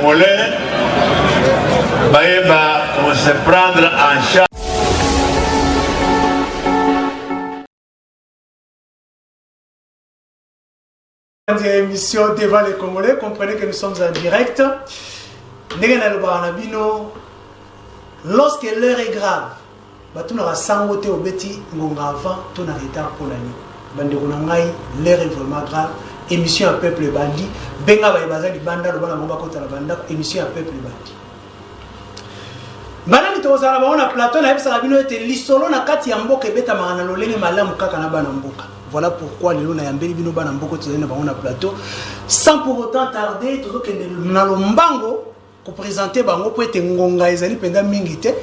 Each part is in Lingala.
Congolais, on se prendre en charge. Émission devant les Congolais, comprenez que nous sommes en direct. Lorsque l'heure est grave, tu n'auras sans voter au bêtis, avant, tu n'as retard pour l'année. L'heure est vraiment grave. Émission à peuple bandit. Benga bazali banda le bana mamba kota la banda. Émission à peuple bandit. Bana mitozala baona plateau na ebisa bino ete lisolo na kati ya mboka ebeta mangana lolenge malamu kaka na bana mboka. Voilà pourquoi lelo na yambeli bino bana mboka tozali na baona plateau sans pour autant tarder tozokende na lombango ko présenter bango po ete ngonga ezali penda mingi te.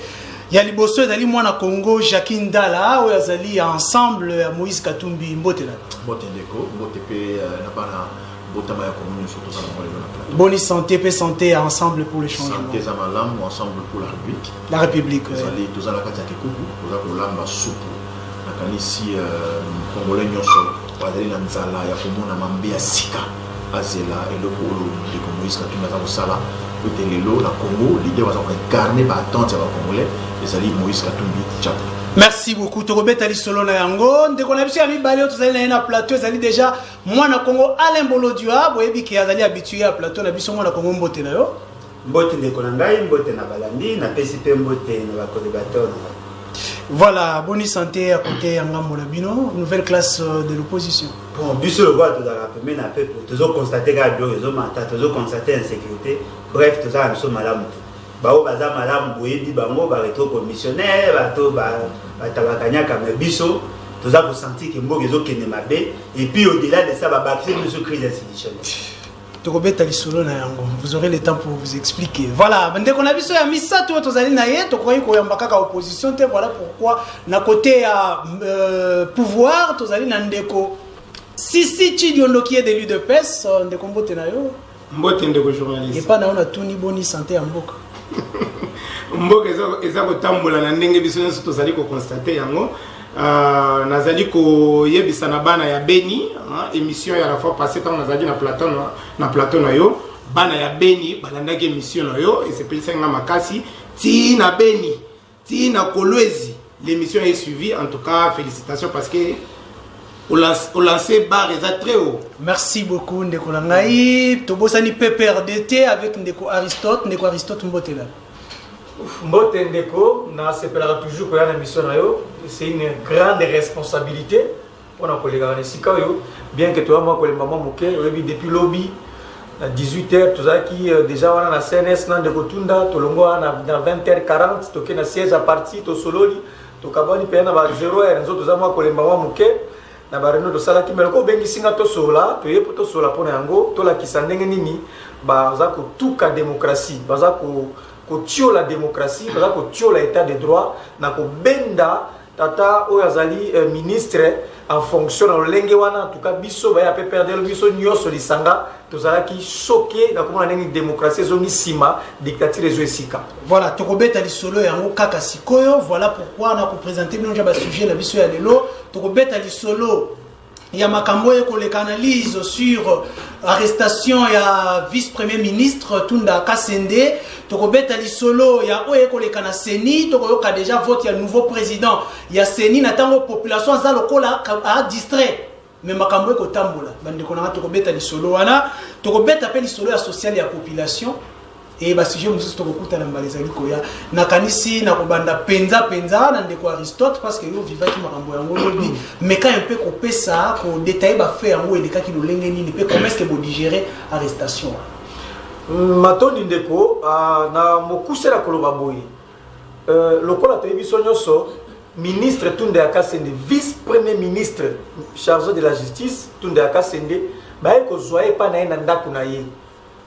Ya liboso ezali mwana Congo Jacques Ndala oyo azali ensemble ya Moïse Katumbi mbotela. Mbotendeko, mbotepe na bana botama ya commune surtout ça na plateau. Bonne santé pe santé ensemble pour le changement. Santé za malamu ensemble pour la République. La République. Ezali tozala kati ya kikuku, toza kolamba supu. Na kanisi Congolais nyoso bazali na nzala ya komona mambe ya sika azela eloko olo de Moïse Katumbi za kosala. La Congo, l'idée va incarner par attente à Congolais, les alliés Moïse Katumbi Tchap. Merci beaucoup. Tokobeta li solo na yango. Ndeko na biso ya mibale tozali na plateau ezali déjà mwana Congo Alain Bolodua, boyebi ki azali habitué à plateau na biso mwana Congo mbote na yo. Mbote ndeko na ngai, mbote na balandi, na PCP mbote na bakodebateur. Voilà, bonne santé à côté ya ngambo na bino, nouvelle classe de l'opposition. Bon, biso le voit tout à la na peuple, toujours constater que bio réseau mata, toujours constater insécurité. Bref, tout ça nous sommes malamu. Bao baza malamu boyebi bango ba retro commissionnaire, bato ba tabakanya comme biso, tout ça pour sentir que mboka ezo kende mabe et puis au-delà de ça ba baxer nous crise institutionnelle. Tokobeta li solo na yango. Vous aurez le temps pour vous expliquer. Voilà, ndeko na biso ya misato tozali na ye, tokoyi ko yamba kaka opposition te, voilà pourquoi na côté à pouvoir tozali na ndeko Sisi Chidiondo qui est d'élu de PES, ndeko mbote na yo. Mbote ndeko journaliste. Et pas na ona tuni boni santé ya mboka. Mboka eza kotambola na ndenge biso nyonso tozali ko constater yango. Nazali ko yebisa na bana ya Beni, émission ya la fois passée tant nazali na plateau na yo, bana ya Beni balandaki émission na yo et c'est pelisa nga makasi ti na Beni, ti na Kolwezi. L'émission est suivie, en tout cas félicitations parce que au lancer bar très haut. Merci beaucoup ndeko ngai. Tobosani PPRDT avec ndeko Aristote Mbotela. Mbote ndeko na sepelaka toujours ko yana mission na yo, c'est une grande responsabilité pour na kolega na sika yo, bien que toi moi ko le maman moké depuis lobby à 18h tozaki déjà wana na CNS na ndeko tunda tolongo na 20h40 toke na siège à parti to sololi to kabani pe na ba 0h nzo toza moi ko le maman moké na bareno to sala ki meloko bengi singa to sola to yepo to sola pona yango to la kisandenge nini ba za ko tuka démocratie ba za ko tio la démocratie, parce que tio l'état de droit, na ko benda tata oyazali ministre en fonction dans l'engewana en tout cas biso ba ya pe perdre le biso nyoso lisanga tozala ki choqué na comment la démocratie zoni sima dictature zo esika. Voilà, tokobeta lisolo yango kaka sikoyo, voilà pourquoi on a présenter bino ba sujet na biso ya lelo, tokobeta lisolo il y a makambo ko les canalise sur arrestation ya vice-premier ministre Tunda Kasende, tokobeta lisolo ya ko les kana Seni, tokoyoka déjà vote ya nouveau président ya Seni na tango population za lokola a distrait mais makambo ko tambola bande ko na tokobeta lisolo wana tokobeta pe lisolo ya social ya population et ba sujet mususu tokokuta na mbalizali ko ya na kanisi na kobanda penza na ndeko Aristote parce que yo vivaki makambo yango lobi mais quand un peu ko pesa ko détailler ba fait yango eleka ki lolenge nini pe comment est-ce que bo digérer arrestation matoni ndeko na mokusela koloba boyi lokola to yebiso nyoso ministre Tunda Kasende vice-premier ministre chargé de la justice Tunda Kasende ba ko zoye pa na ndako na ye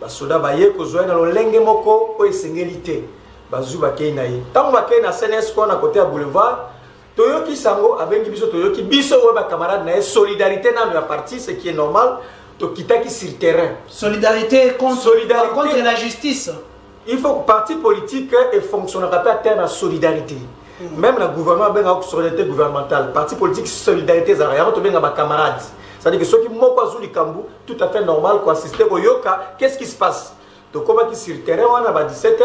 basoda baye ko zoye na lolenge moko o esengelité bazu bakei na ye tango bakei na CNS ko na côté ya boulevard toyoki sango abengi biso toyoki biso o ba camarade na solidarité na la partie ce qui est normal to kitaki sur terrain solidarité contre la justice. Il faut que parti politique et fonctionnera pas à terme à solidarité. Même le gouvernement ben a solidarité gouvernementale, parti politique solidarité zaria to ben ba camarades. C'est-à-dire que ceux qui m'ont pas zouli kambu tout à fait normal quoi assister au yoka, qu'est-ce qui se passe? qui sur le terrain, on a 17h,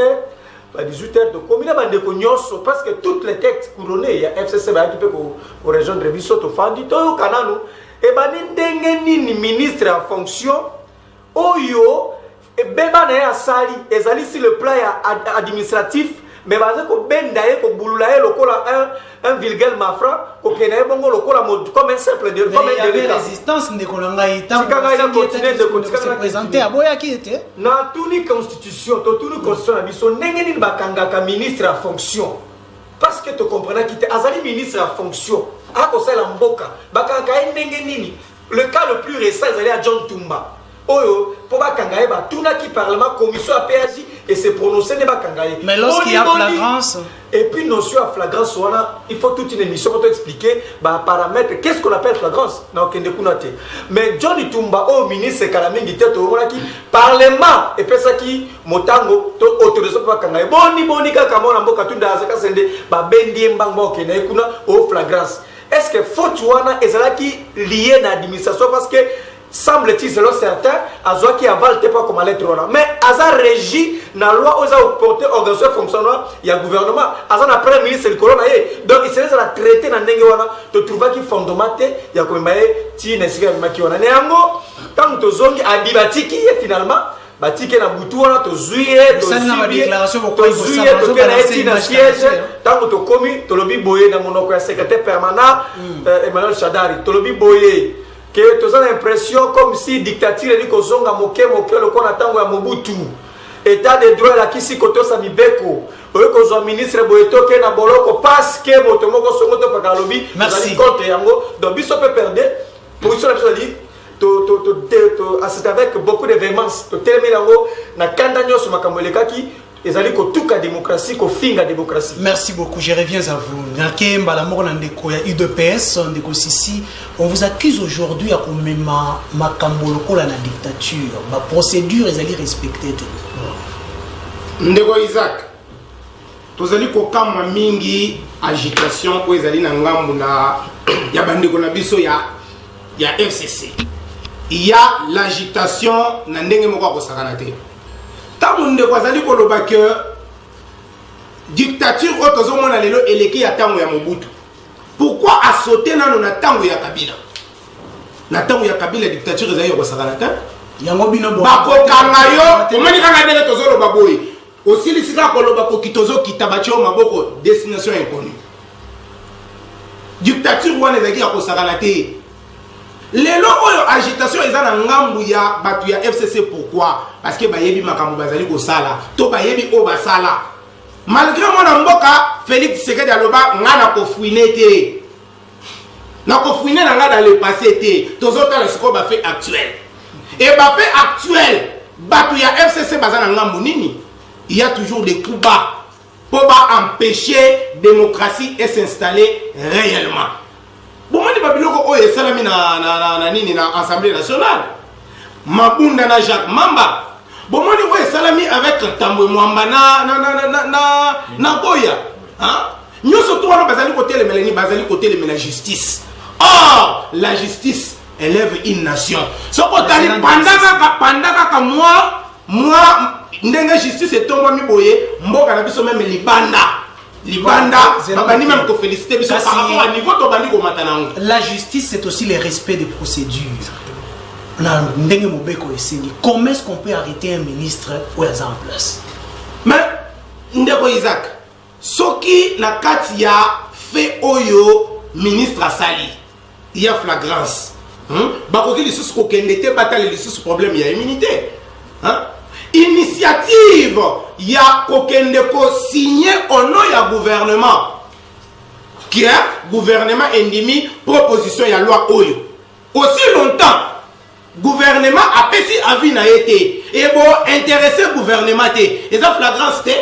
18h, on a parce que toutes les têtes couronnées, il y a FCC qui peut rejoindre les bisous au Fandi, tout le canal, et ben, ministre en fonction, Oyo, et Beba n'a sali, et Zali sur le plan administratif, mais parce que Ben Daye, que Boulaye, un vulgaire mafra, comme un simple de. Mais il y avait résistance de Kolongaï, tant que se présenter à Boya qui était. Dans toute une constitution, toute une constitution, il y a un ministre en fonction. Parce que tu comprends qu'il y a un ministre en fonction. Le cas le plus récent, c'est à John Tumba. Oyo, pour Bakangaye, tout le parlement, commission à PAJ et se prononcer ne Bakangaye. Mais lorsqu'il y a flagrance. Et puis, notion à flagrance, il faut toute une émission pour t'expliquer, paramètres, qu'est-ce qu'on appelle flagrance. Mais John Tumba, au ministre Kalamingi, parlement, et puis ça qui, Motango, autorisation pour Bakangaye. Boni, Kakamon, Mboka, Tunda, Zakasende, Bendi, Mbangbo, Kenekuna, au flagrance. Est-ce que Fotuana est là qui lié à l'administration parce que semble-t-il, selon certains, Azoa qui avale pas comme à l'être. Mais Aza régit la loi aux porté organisation fonctionnant, il y a le gouvernement. Aza n'a pas le ministre de Corona. Donc il se laisse la traiter dans Nengewana, te trouver qui fondamenté, il y a comme Ti Nesika Makiwana. Néanmoins, quand tu zongi à Bibatiki, finalement, Batiki na Boutoua, tu zuye, tu zuye, tu siège, tant que tu commis, tu l'obi boye dans mon secrétaire permanent, Emmanuel Chadari, tu l'obi boye. Que tu as l'impression comme si dictature est kozonga moke le qu'on attend à Mobutu état de droit la kisi koto sa mibeko oyo kozwa ministre boyeto ke na boloko parce que moto moko songo to pakalobi merci contre yango donc biso peut perdre position la biso dit to assister avec beaucoup de véhémence to terminer yango na kanda nyoso makambo lekaki. Démocratie, démocratie. Merci beaucoup, je reviens à vous. On vous accuse aujourd'hui à la dictature. La procédure est respectée. Ndeko Isaac, tozali kokama mingi agitation ko ezali na ngambu na ya bandeko na biso ya FCC. Il y a l'agitation na ndenge moko ko sakana te. Tamunde kwazali koloba que dictature otozomona lelo eleki ya tango ya Mobutu. Pourquoi a sauté nano na tango ya Kabila? Na tango ya Kabila dictature ezali ko sakana te. Yango bino bo. Bakokanga yo, omoni kanga ndenge tozoloba boye. Aussi lisika koloba ko kitozo kitabacho maboko destination inconnue. Dictature wana ezali ko sakana te. Lelo oyo agitation eza na ngambu ya batu ya FCC pourquoi? Parce que bayebi makambo bazali ko sala to bayebi o basala. Malgré mon mboka Félix Tshisekedi aloba ngana ko fouiner te. Na ko fouiner na nga dans le passé te. Tozota le siko ba fait actuel. Et ba fait actuel batu ya FCC bazana ngambu nini? Il y a toujours des coups bas pour empêcher démocratie et s'installer réellement. Bon, moi, je ne sais pas si je suis dans l'Assemblée nationale. Mabunda na Jacques Mamba. Bon, moi, je suis salami avec Tambwe Mwamba na Goya. Nous sommes tous côté de la justice. Or, la justice élève une nation. Ce que moi, la justice est tombée, moi, je suis même Libanda. La justice, c'est aussi le respect des procédures. Comment est-ce qu'on peut arrêter un ministre ou un en place? Mais, Ndeko Isaac, ce qui n'a qu'à fait Oyo, ministre Asali, il y a flagrance. Bakoki les sous kokendete bataille les sous problème, il y a immunité. Initiative, il y a Kokendeko signé au nom du gouvernement. Qui est gouvernement endimi, proposition y a loi Oyo. Aussi longtemps, gouvernement a pété avis na été. Et bon, intéressé gouvernement té. Et ça flagrance té.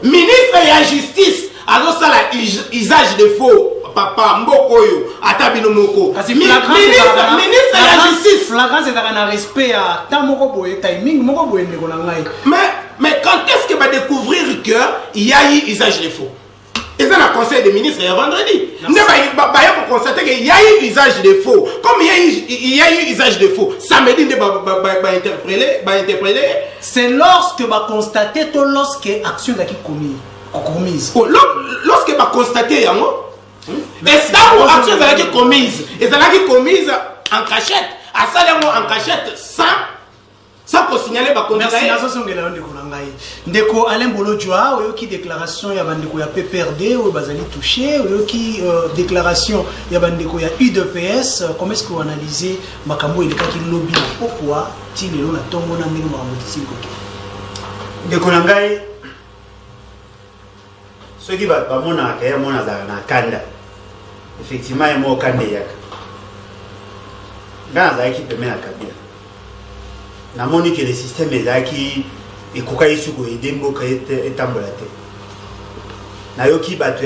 Ministre de la justice, alors ça la usage de faux. Papa Mbokoyo, Atabino Moko. Ministre de la justice. Flagrance est un respect à Tamoko Boye, timing, Moko Boye, mais quand est-ce que va découvrir qu'il y a eu usage de faux? Et ça, le conseil des ministres est vendredi. On va constater qu'il y a eu usage de faux. Comme il y a eu usage de faux, samedi, on va interpréter. C'est lorsque va constater tout lorsque action qui commise. Lorsque va constater, et ça, action qui commise. Et ça qui commise en cachette. À ça, en cachette, sans qu'on signale pas contre. Merci. Ndeko Alain Bolodjoa, qui déclaration ya bandeko ya PPRD ou bazali touché, qui déclaration ya bandeko ya UDPS. Comment est-ce que vous analysez makambo il ka ki lobby pourquoi tini lo na tongo na ngino makambo tsiko ndeko nangai ceux qui va mona ka ya mona na kanda effectivement ya mo kanda yaka ngana za équipe mena kabila na moni que le système ezaki ekoka isuko edembo ka etambola te na yoki bato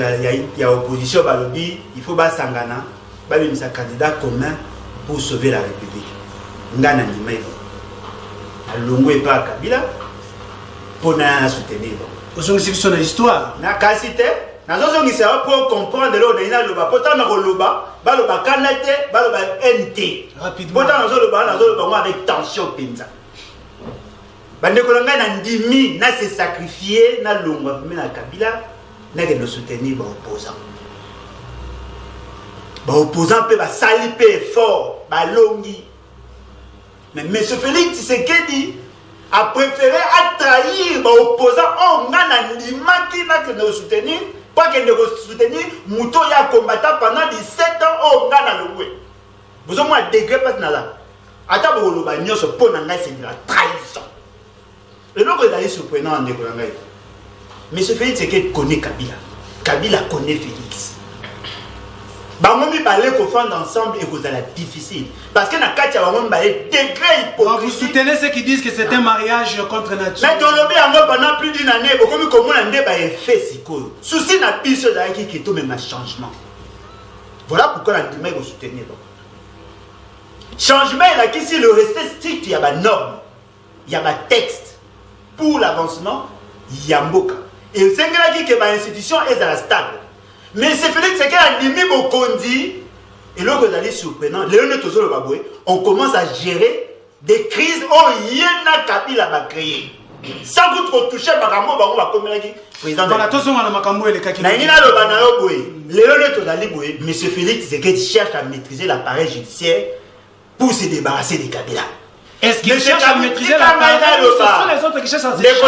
ya opposition balobi il faut basangana babimisa candidat commun pour sauver la République ngana ndima ilo alongo epa kabila pona na soutenir ozongisi biso na histoire na kasi te nazozongisa pour comprendre lo na ina loba potana koloba baloba kanate baloba NT rapidement potana nazoloba avec tension penza bande kolanga na ndimi na se sacrifier na longwa na kabila na que nous soutenir ba opposant pe ba sali pe fort ba longi mais monsieur Félix Tshisekedi a préféré trahir ba opposant on ngana ndimaki na que nous soutenir pas que nous soutenir muto ya combattant pendant 17 ans on ngana longwe vous au moins degré pas na là ata bo lo ba nyoso pona ngai c'est de la trahison. Et donc, c'est surprenant en découvrant. Mais ce Félix, c'est qu'il connaît Kabila. Kabila connaît Félix. Bamomi parler qu'on fait ensemble et vous allez difficile. Parce que dans le cas de degré hypocrite. Vous soutenez ceux qui disent que c'est un mariage contre nature. Mais dans le bien, pendant plus d'une année, comme on a un débat fait si cool. Souci n'a plus ce qui est tout même un changement. Voilà pourquoi on a dit que vous soutenez. Changement, il a qu'ici le respect strict, il y a des normes, il y a des textes. Pour l'avancement, il y a Mboka. Et c'est que l'institution est à la stable. Mais c'est Félix, c'est qu'elle a mis au Kondi. Et là, vous allez surprenant, on commence à gérer des crises où Yéna Kabila va créer. Sans vous trop toucher, on va comme président. Voilà, tout ça, on a makambo et les kaki. Monsieur Félix, c'est qu'il cherche à maîtriser l'appareil judiciaire pour se débarrasser des Kabila. Est-ce qu'il cherche à maîtriser l'appareil? Ce sont les autres qui cherchent à s'échapper.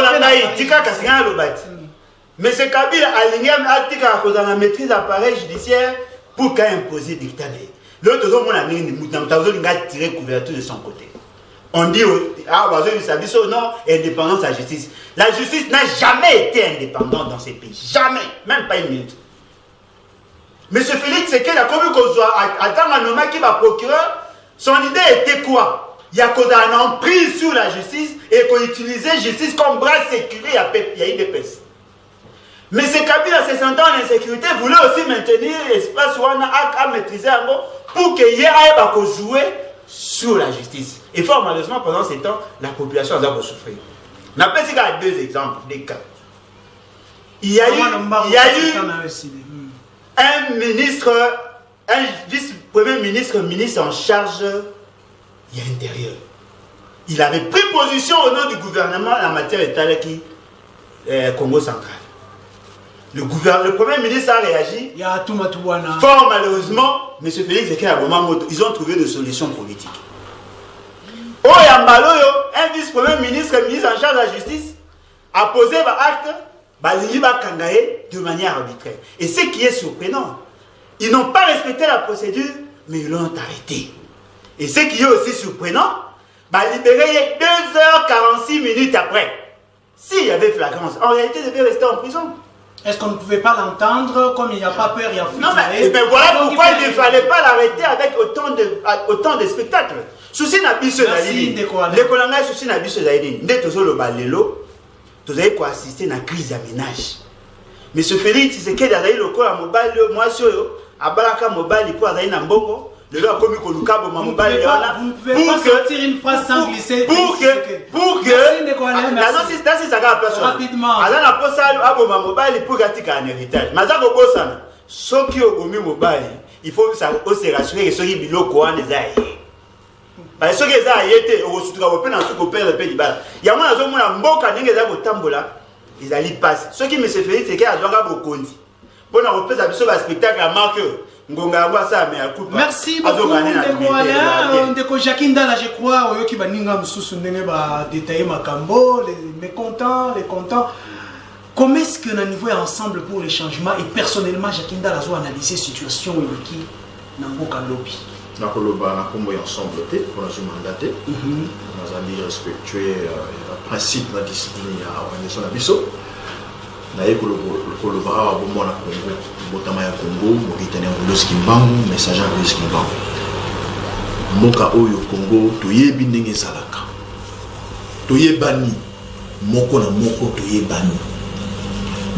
Mais c'est Kabila aligné à maîtrise l'appareil judiciaire pour qu'il impose des dictats. L'autre jour, on a tiré couverture de son côté. On dit, non, indépendance de la justice. La justice n'a jamais été indépendante dans ces pays. Jamais. Même pas une minute. Monsieur Félix, c'est qu'il a connu qu'on soit attendre un homme qui va procureur. Son idée était quoi? Il y a un emprise sur la justice et qu'on utilisait la justice comme bras sécurisé à IDPS. Mais ces Kabila, se sentant en insécurité, voulaient aussi maintenir l'espace où on a maîtrisé un mot pour qu'il y ait à jouer sur la justice. Et fort malheureusement, pendant ces temps, la population a souffert. On a pris deux exemples, des cas. Il y a eu un ministre, un vice-premier ministre, ministre en charge. Il y a intérieur. Il avait pris position au nom du gouvernement en matière d'État qui Congo central. Le premier ministre a réagi. Fort malheureusement, M. Félix ils ont trouvé des solutions politiques. Un vice-premier ministre, ministre en charge de la justice, a posé un acte de manière arbitraire. Et ce qui est surprenant, ils n'ont pas respecté la procédure, mais ils l'ont arrêté. Et ce qui est aussi surprenant, libéré 2h46 après. S'il y avait flagrance, en réalité, il devait rester en prison. Est-ce qu'on ne pouvait pas l'entendre comme il n'y a pas peur, il y a non, mais voilà pourquoi il ne fallait pas l'arrêter avec autant de spectacles. Souci n'a pas ce d'aller. Les colonels, souci n'a pas ce d'aller. Dès que le balélo, vous avez quoi assister à la crise à ménage. Monsieur Félix, c'est qu'il y a le corps à mobile, moi, sur à Baraka mobile, il peut aller dans Bongo. Le là comme que le câble Vous ne pouvez pas sortir une phrase sans glisser. Pour que là c'est ça la place rapidement. Alors la poste à bon mobile pour gâter un héritage. Mais ça ko bosana. Soki ogomi mobile, il faut ça aussi rassurer que soki biloko wana ezai. Parce que ça a été au sutuka au peine en tout au père pe dibala. Ya mwana zo mona mboka ndenge za kotambola, ils allaient passer. Ce qui me se fait c'est qu'il y a donc bokondi. Bon on repose à biso ba spectacle à marque. Merci beaucoup Ndeko Jakindala, je crois oyoki baninga mususu ndenge ba détailler makambo, les mécontents, les contents. Comment est-ce que na niveau ensemble pour les changements et personnellement Jakindala zo analyser situation yoki na mboka lobi. Na koloba na kombo ensemble te pour la mandaté. Nous allons respecter le principe de la discipline à l'organisation de biso. Naye kolobara bomona Congo botama ya Congo mokitane Rolos Kimbangu message à Rolos Kimbangu moka oyo Congo toyebi ndenge ezalaka toyebani moko na moko toyebani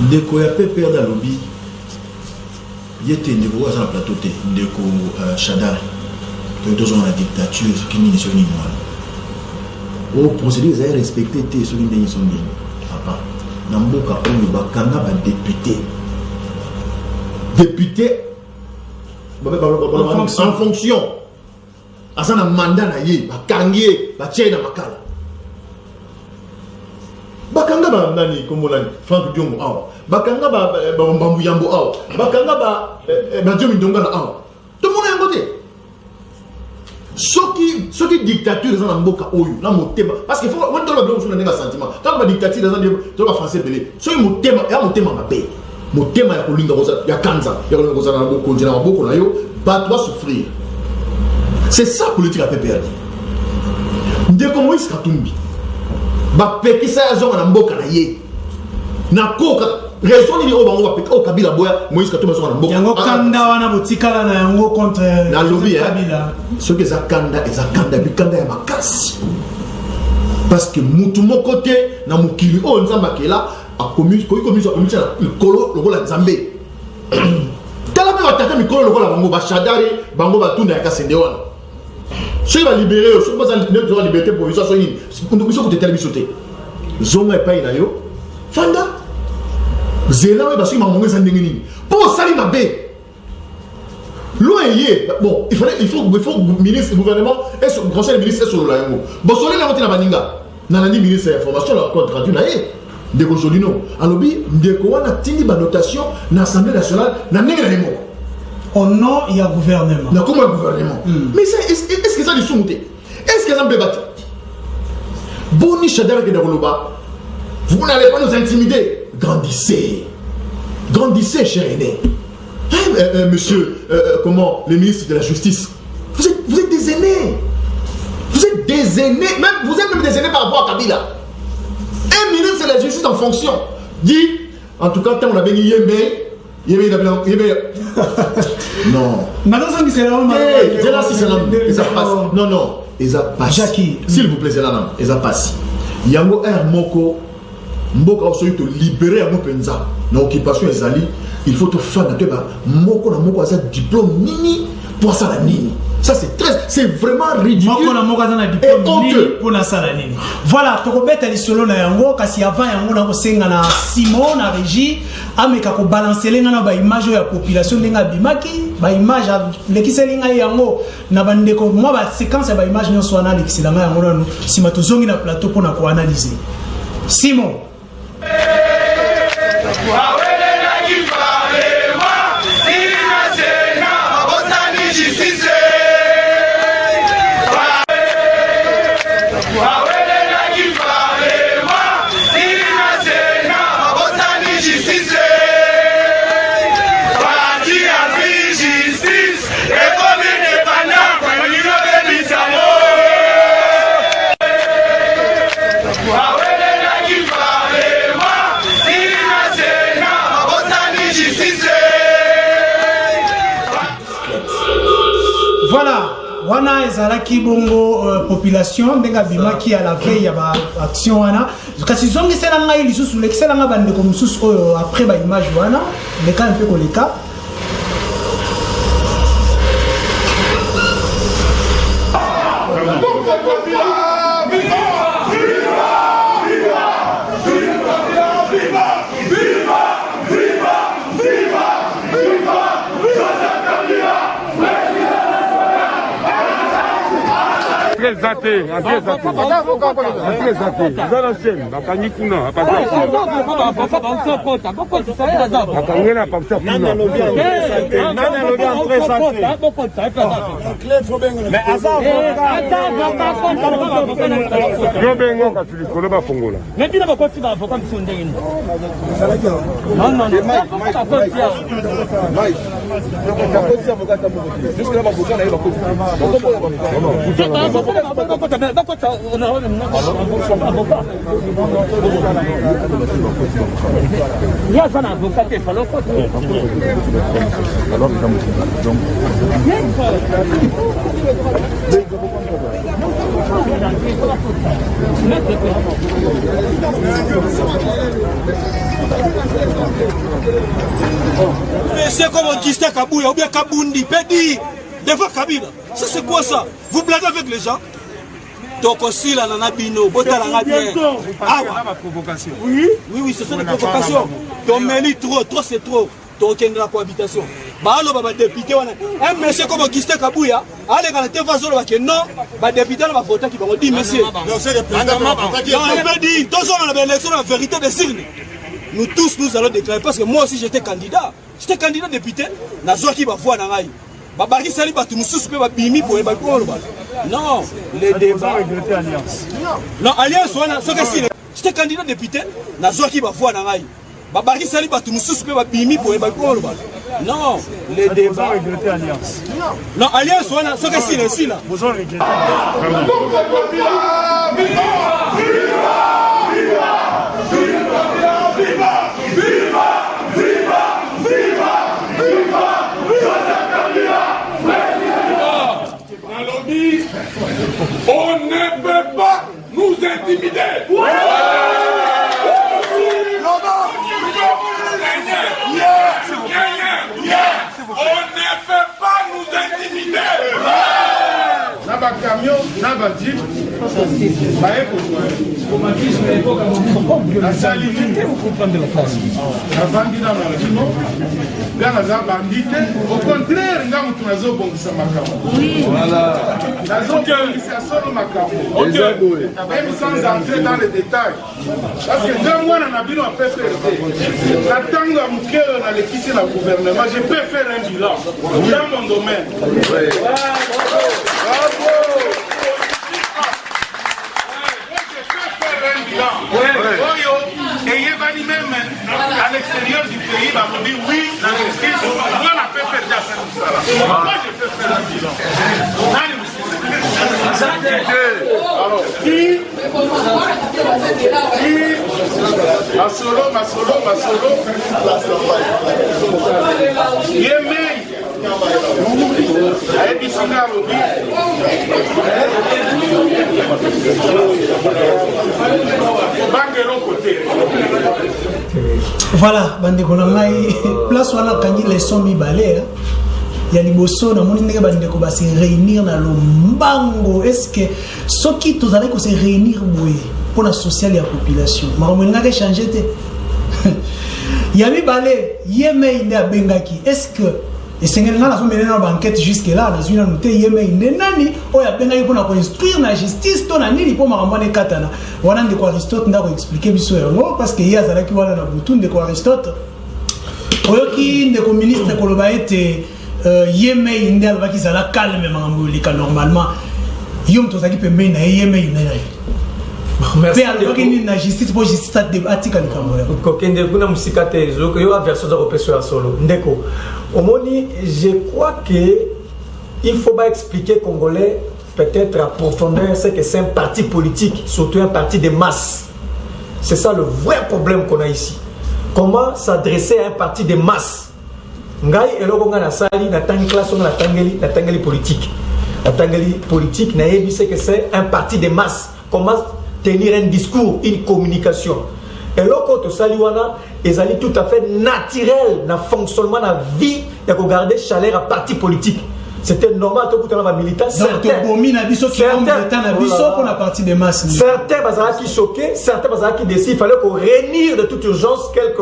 ndeko ya PPR da lobby yete ndeko za na plateau te ndeko Shadari tozo na dictature qui ni so ni moi au procédure est respecté te so ni ndenge so ni papa na mboka oyo bakanga ba député en fonction asa na mandat na ye bakangie ba tie na makala bakanga ba nani komolani Franck Diongo awa bakanga ba Mbambu Yambo awa bakanga ba Diomi Ndonga na awa to mona yango te soki dictature dans la mboka oyo na motema parce que faut on doit bien sur un sentiment quand la dictature dans le français belé soki motema ya motema mabe motema ya kolinga koza ya kanza ya kolinga koza na boko ndina boko na yo ba doit souffrir c'est ça politique à PPR ndeko Moïse Katumbi ba pekisa ya zonga na mboka na ye na koka raison ni o bango ba peka o Kabila boya Moïse Katumbi zonga na mboka yango kanda wana botikala na yango contre na lobby Kabila ce que ça kanda bikanda ya makasi parce que mutu moko te na mokili o nzamba kela a commis le kolo lokola nzambe tala pe bataka mikolo lokola bango ba Shadari bango batunda ya kasende wana ceux va libérer ceux va la liberté provisoire so nini on biso ko te biso te zonga epai na yo fanda zela we baso mamongo za ndenge nini po sali mabe l'OIE, bon, il faut ministre, gouvernement, et le conseil des ministres sur la yango. Bon, sur les la moitié baninga, nanani ministre d'information, la compte rendu naïe, de Gojolino, en lobby, de quoi n'a tini ba notation, l'Assemblée nationale, n'a n'est rien. Au nom, il y a gouvernement. N'a comment gouvernement. Mais est-ce que ça les soumettez? Est-ce que ça me battre? Boni Shadar que de Roloba, vous n'allez pas nous intimider. Grandissez, cher aîné. Monsieur, comment, le ministre de la Justice, vous êtes des aînés. Vous êtes des aînés, vous êtes même des aînés par rapport à Kabila. Un ministre de la Justice en fonction dit, en tout cas, tant on a béni non. Maintenant, c'est non, ils passe. S'il vous plaît, c'est là, ils passe. Yango er moko, mboka osoyi to libérer yango penza. Na occupation ezali, il faut te faire moko na moko ça diplôme nini pour ça la nini. Ça c'est vraiment ridicule. Moko na moko na diplôme nini pour na ça la nini. Voilà, to kobeta lisolo na yango kasi avant yango na kosenga na Simon na régie ameka ko balancer lenga na ba image ya population lenga bimaki, ba image lekiselinga yango na bandeko moi ba séquence ya ba image nyonso na lekiselanga yango na sima tozongi na plateau pour na ko analyser. Simon wana ezalaki bongo population ndenga bimaki à la veille ya ba action wana kasi zongi sela ngai lisusu lekisela nga bande ko mususu oyo après ba image wana leka un peu koleka C'est comme Augustin Kabouya ou bien Kaboundi, Pedi, devant Kabila. Ça c'est quoi ça? Vous blaguez avec les gens? Donc aussi là, Nanabino, Botalanga bien. Ah ouais. Oui, ce sont des provocations. Donc Méli trop c'est trop. Donc il y a la cohabitation. Bah alors bah député un monsieur comme Augustin Kabouya, allez quand la télévision que non, bah député va voter qui va dire monsieur. Non c'est le président. Non il va dire, tous on a l'élection la vérité des signes. Nous tous nous allons déclarer parce que moi aussi j'étais candidat. J'étais candidat député, na zo qui va voir na ngai. Ba baki sali ba tu mususu pe ba bimi pour ba ko lo ba. Non, les débats alliance. Non, alliance wana so que si j'étais candidat député, na zo qui va voir na ngai. Ba baki sali ba tu mususu pe ba bimi pour ba ko lo ba. Non, les débats alliance. Non, alliance wana so que si là. Vous en regrettez. On ne peut pas nous intimider. On ne peut pas nous intimider. Naba camion, naba jeep, la salinité, vous comprenez la place. La bandita dans le film, Ganaza bandite, au contraire, nous avons bon ça voilà. Même sans entrer dans les détails. Parce que dans moi, on a bien fait faire. La tangue à Mouké, on a l'équité dans le gouvernement. Je peux faire un bilan dans mon domaine. Bravo! Et il va même à l'extérieur du pays, va me dire oui, la justice, moi la peut faire ça. Moi je peux faire un bilan. Alors, qui ma solo, Yémen, Aébissina Robi, voilà, bandeko na ngai place wana kangi leçon mibale ya liboso na moni ndenge bandeko ba se réunir na lombango. Est-ce que soki tozali ko se réunir boye pour la sociale ya population makambo ngaka changer te ya mibale yeme inde abengaki. Est-ce que esengeli nga nazo menena ba enquête jusque là nazwi na noté yeme inde nani oya bengaki pour na ko instruire na justice to na nini po makambo ne katana wana ndeko Aristote ndako expliquer biso yango parce que ye azalaki wana na butu ndeko Aristote oyoki ndeko ministre koloba ete yeme inde alobaki zala calme makambo lika normalement yom tozaki pembeni na yeme inde na merci alobaki nini na justice po justice atika likambo ya kokende kuna musika te ezoka yo version za kopeso ya solo ndeko omoni. Je crois que il faut pas expliquer Congolais peut-être à profondeur c'est que c'est un parti politique, surtout un parti de masse. C'est ça le vrai problème qu'on a ici. Comment s'adresser à un parti de masse? Ngai eloko nga na sali na tangi classe na tangeli politique. La tangeli politique na yebi c'est que c'est un parti de masse. Comment tenir un discours, une communication. Et l'autre to saliwana ezali tout à fait naturel na fonctionnement na vie de regarder chaleur à parti politique. c'était normal tout le monde militant. Certains qui choqués, certains qui décident, il fallait qu'on réunisse de toute urgence quelques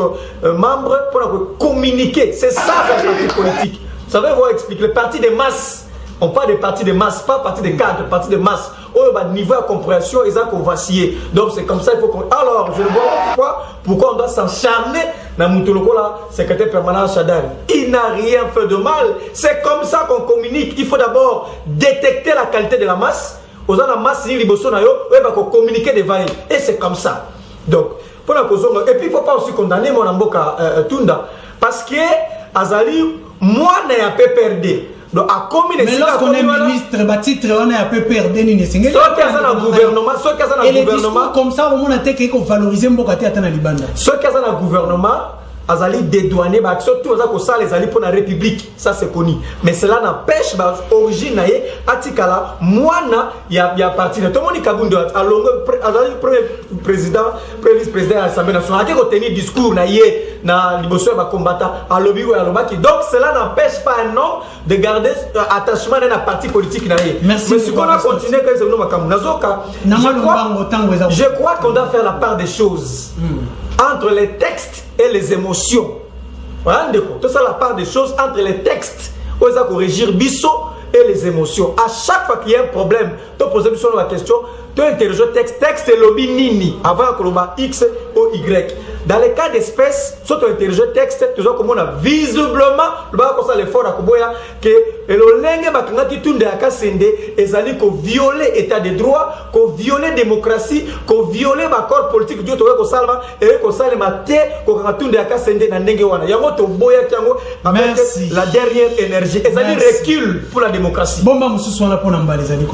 membres pour communiquer. C'est ça le parti politique. Vous savez, on va expliquer. Le parti des masses, on parle des partis de masse, pas parti des cadres, parti de masse. Au niveau de compréhension, ils ont vacillé. Donc c'est comme ça, il faut qu'on. Alors, je ne vois pas pourquoi on doit s'encharner dans Moutoloko, là, secrétaire permanent Chadari. Il n'a rien fait de mal. C'est comme ça qu'on communique. Il faut d'abord détecter la qualité de la masse. Aux gens de la masse, il va communiquer devant elle. Et c'est comme ça. Donc, pour la cause, et puis il ne faut pas aussi condamner mon amboka Tunda. Parce que Azali, moi, n'a pas perdu. Donc, à combien de mais lorsqu'on est ministre, bah, titre, on est un peu perdu. Ceux qui sont dans le gouvernement, et les discours comme ça, au moins, on a qu'on valorise un peu à Libanda. Ceux qui sont dans le gouvernement, Azali dédouané, surtout les alliés pour la République, ça c'est connu. Mais cela n'empêche, origine, Atikala, moi, il y a parti de tout le monde qui a Azali, premier vice-président de l'Assemblée nationale, qui a tenu discours, na l'émotion va combattre à lobby ou à l'obaki. Donc cela n'empêche pas un homme de garder attachement à un parti politique. Merci. Mais si on a continué, je crois qu'on doit faire la part des choses entre les textes et les émotions. Voilà, tout ça, la part des choses entre les textes, où ils ont corrigir bisso et les émotions. À chaque fois qu'il y a un problème, tu poses la question, tu interroges le texte et lobby nini, avant que l'on X ou Y. Dans les cas d'espèce, soit tu interroges le texte, tu vois comment on a visiblement, le bas comme ça l'effort à Koboya, que le lingue bakanga qui tourne de la Kassende, ils allaient qu'on violer l'état de droit, qu'on violer la démocratie, qu'on violer ma corps politique, Dieu te voit qu'on salva, et qu'on salve ma tête, qu'on tourne de la Kassende dans Nengewana. Yango to boya tiango, avec la dernière énergie. Ils allaient recul pour la démocratie. Bon, nous sommes là pour nous emballer, les amis.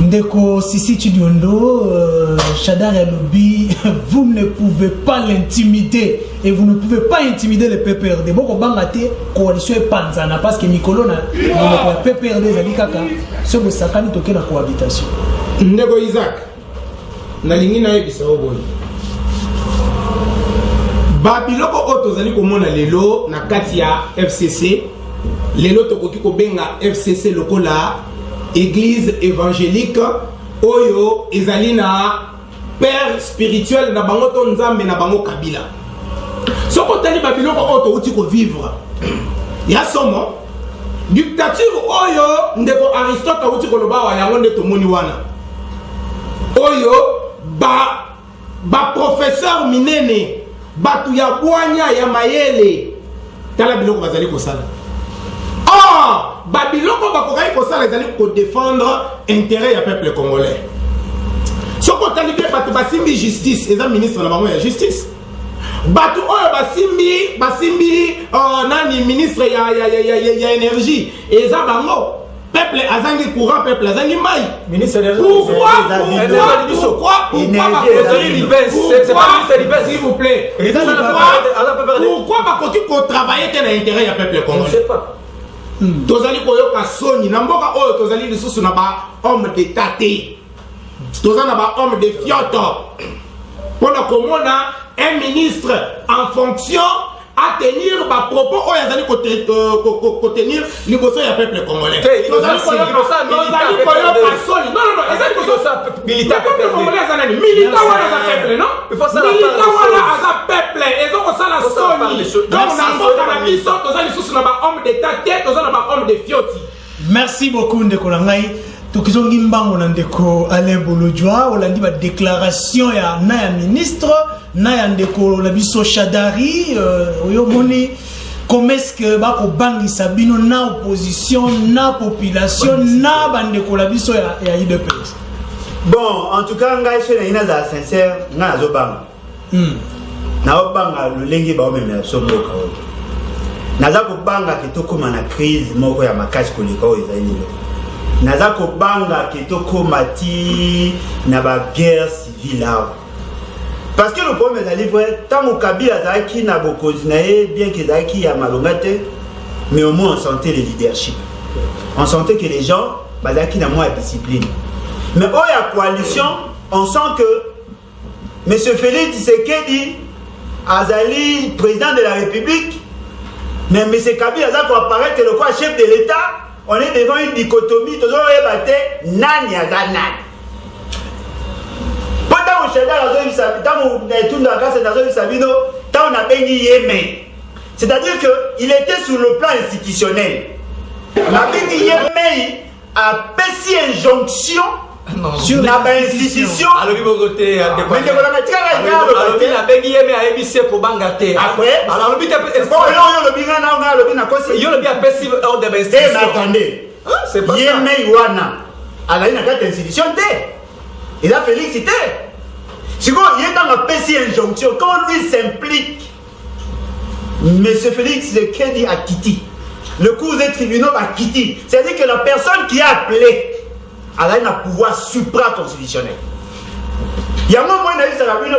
Ndeko Sissi Chidiondo, Chadari Alobi, vous ne pouvez pas l'intimider et vous ne pouvez pas intimider le PPRD. Bon, on va coalition et Panzana parce que Nicolo n'a pas PPRD, Zali Kaka, ce que ça a toqué la cohabitation. Ndeko Isaac, nalingi na ebisa oboyi. Babiloko oto zali komona lelo na kati ya FCC, lelo tokoki kobenga FCC lokola Église évangélique oyo ezali na père spirituel na bango to nzambe na bango kabila. Soko tali babiloko oto uti ko vivre. Ya somo dictature oyo ndeko Aristote uti ko loba wa yango nde tomoni wana. Oyo ba professeur minene batu ya bwanya ya mayele tala biloko bazali ko sala. Babiloko bakokai kosala ezali ko défendre intérêt ya peuple congolais. Soko tali pe batu basimbi justice, eza ministre na bango ya justice. Batu oyo basimbi nani ministre ya énergie, eza bango. Peuple azangi courant, peuple azangi mai. Ministre de pourquoi s'il vous plaît. Pourquoi bakoki ko travailler que na intérêt ya peuple congolais? Je sais pas. Tozali koyoka soni na mboka oyo tozali lisusu na ba homme d'état te. Tozali na ba homme de fioto. Pona komona un ministre en fonction à tenir ba propos oyo azali ko tenir liboso ya peuple congolais. Tozali koyoka soni. Non, ezali ko ça militaire peuple congolais azali militaire wana za peuple, non? Il faut ça militaire wana za peuple. Ezo ko sala soni. Donc na mboka na biso tozali lisusu na ba homme d'état te, tozali na ba homme de fioti. Merci beaucoup ndeko na ngai. Tokizongi mbango na ndeko Alain Bolojwa olandi ba déclaration ya na ya ministre na ya ndeko la biso Chadari oyo moni comment est-ce que ba ko bangisa bino na opposition na population na bandeko la biso ya IDPS. Bon, en tout cas ngai chez na za sincère na zo banga. Na obanga lulengi ba o meme so mboka o. Na za ko banga kitokoma na crise moko ya makasi koleka o ezali. Naza ko banga kitoko mati na ba guerre civile là. Parce que le problème est vrai, tant que Kabila Zaki n'a pas continué, bien que Zaki a malongate, mais au moins on sentait le leadership. On sentait que les gens, Zaki n'a moins de discipline. Mais au y a coalition, on sent que M. Félix Tshisekedi, président de la République, mais M. Kabila Zaki apparaît que le chef de l'État, on est devant une dichotomie. Toujours nani azanani. Pendant que c'est-à-dire qu'il était sur le plan institutionnel. La Yemei a péci injonction sur l'institution. Alors, il faut côté. Après, c'est pas ça. Il a félicité. Si il est dans la pécie injonction, quand lui s'implique, M. Félix Tshisekedi a quitté. Le cours des tribunaux a quitté. C'est-à-dire que la personne qui a appelé, elle a un pouvoir supra-constitutionnel. Il y a un moment où il a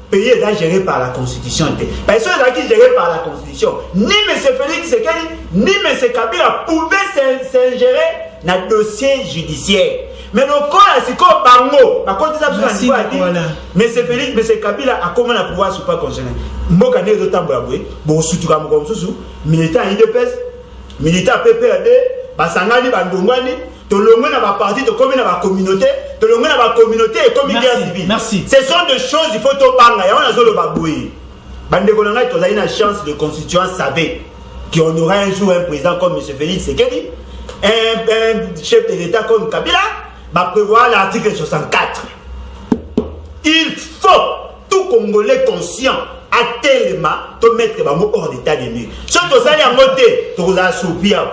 pays est géré par la Constitution. Personne qui est géré par la Constitution. Ni M. Félix Tshisekedi, ni M. Kabila pouvaient s'ingérer dans le dossier judiciaire. Mais le corps, c'est comme Bango. Par contre, ça mais c'est Félix, mais c'est Kabila a comment le pouvoir supra-constitutionnel. Mbokane de Tambouaboué, bon, surtout comme Sous, militant IDPS, militant PPRD, Basangani, Bandongani, Tolongwe n'a pas parti, Tolongwe n'a pas communauté, Tolongwe n'a pas communauté et comme guerre civile. Merci. Ce sont des choses, il faut tout banga, et on a le baboué. Bandekolanga, tu as une chance, le constituant savait qu'on aura un jour un président comme M. Félix Tshisekedi, un chef de l'État comme Kabila. Va prévoir l'article 64. Il faut tout Congolais conscient à tellement te mettre hors d'état de nuire. Si tu as allé en côté, tu vas soupir.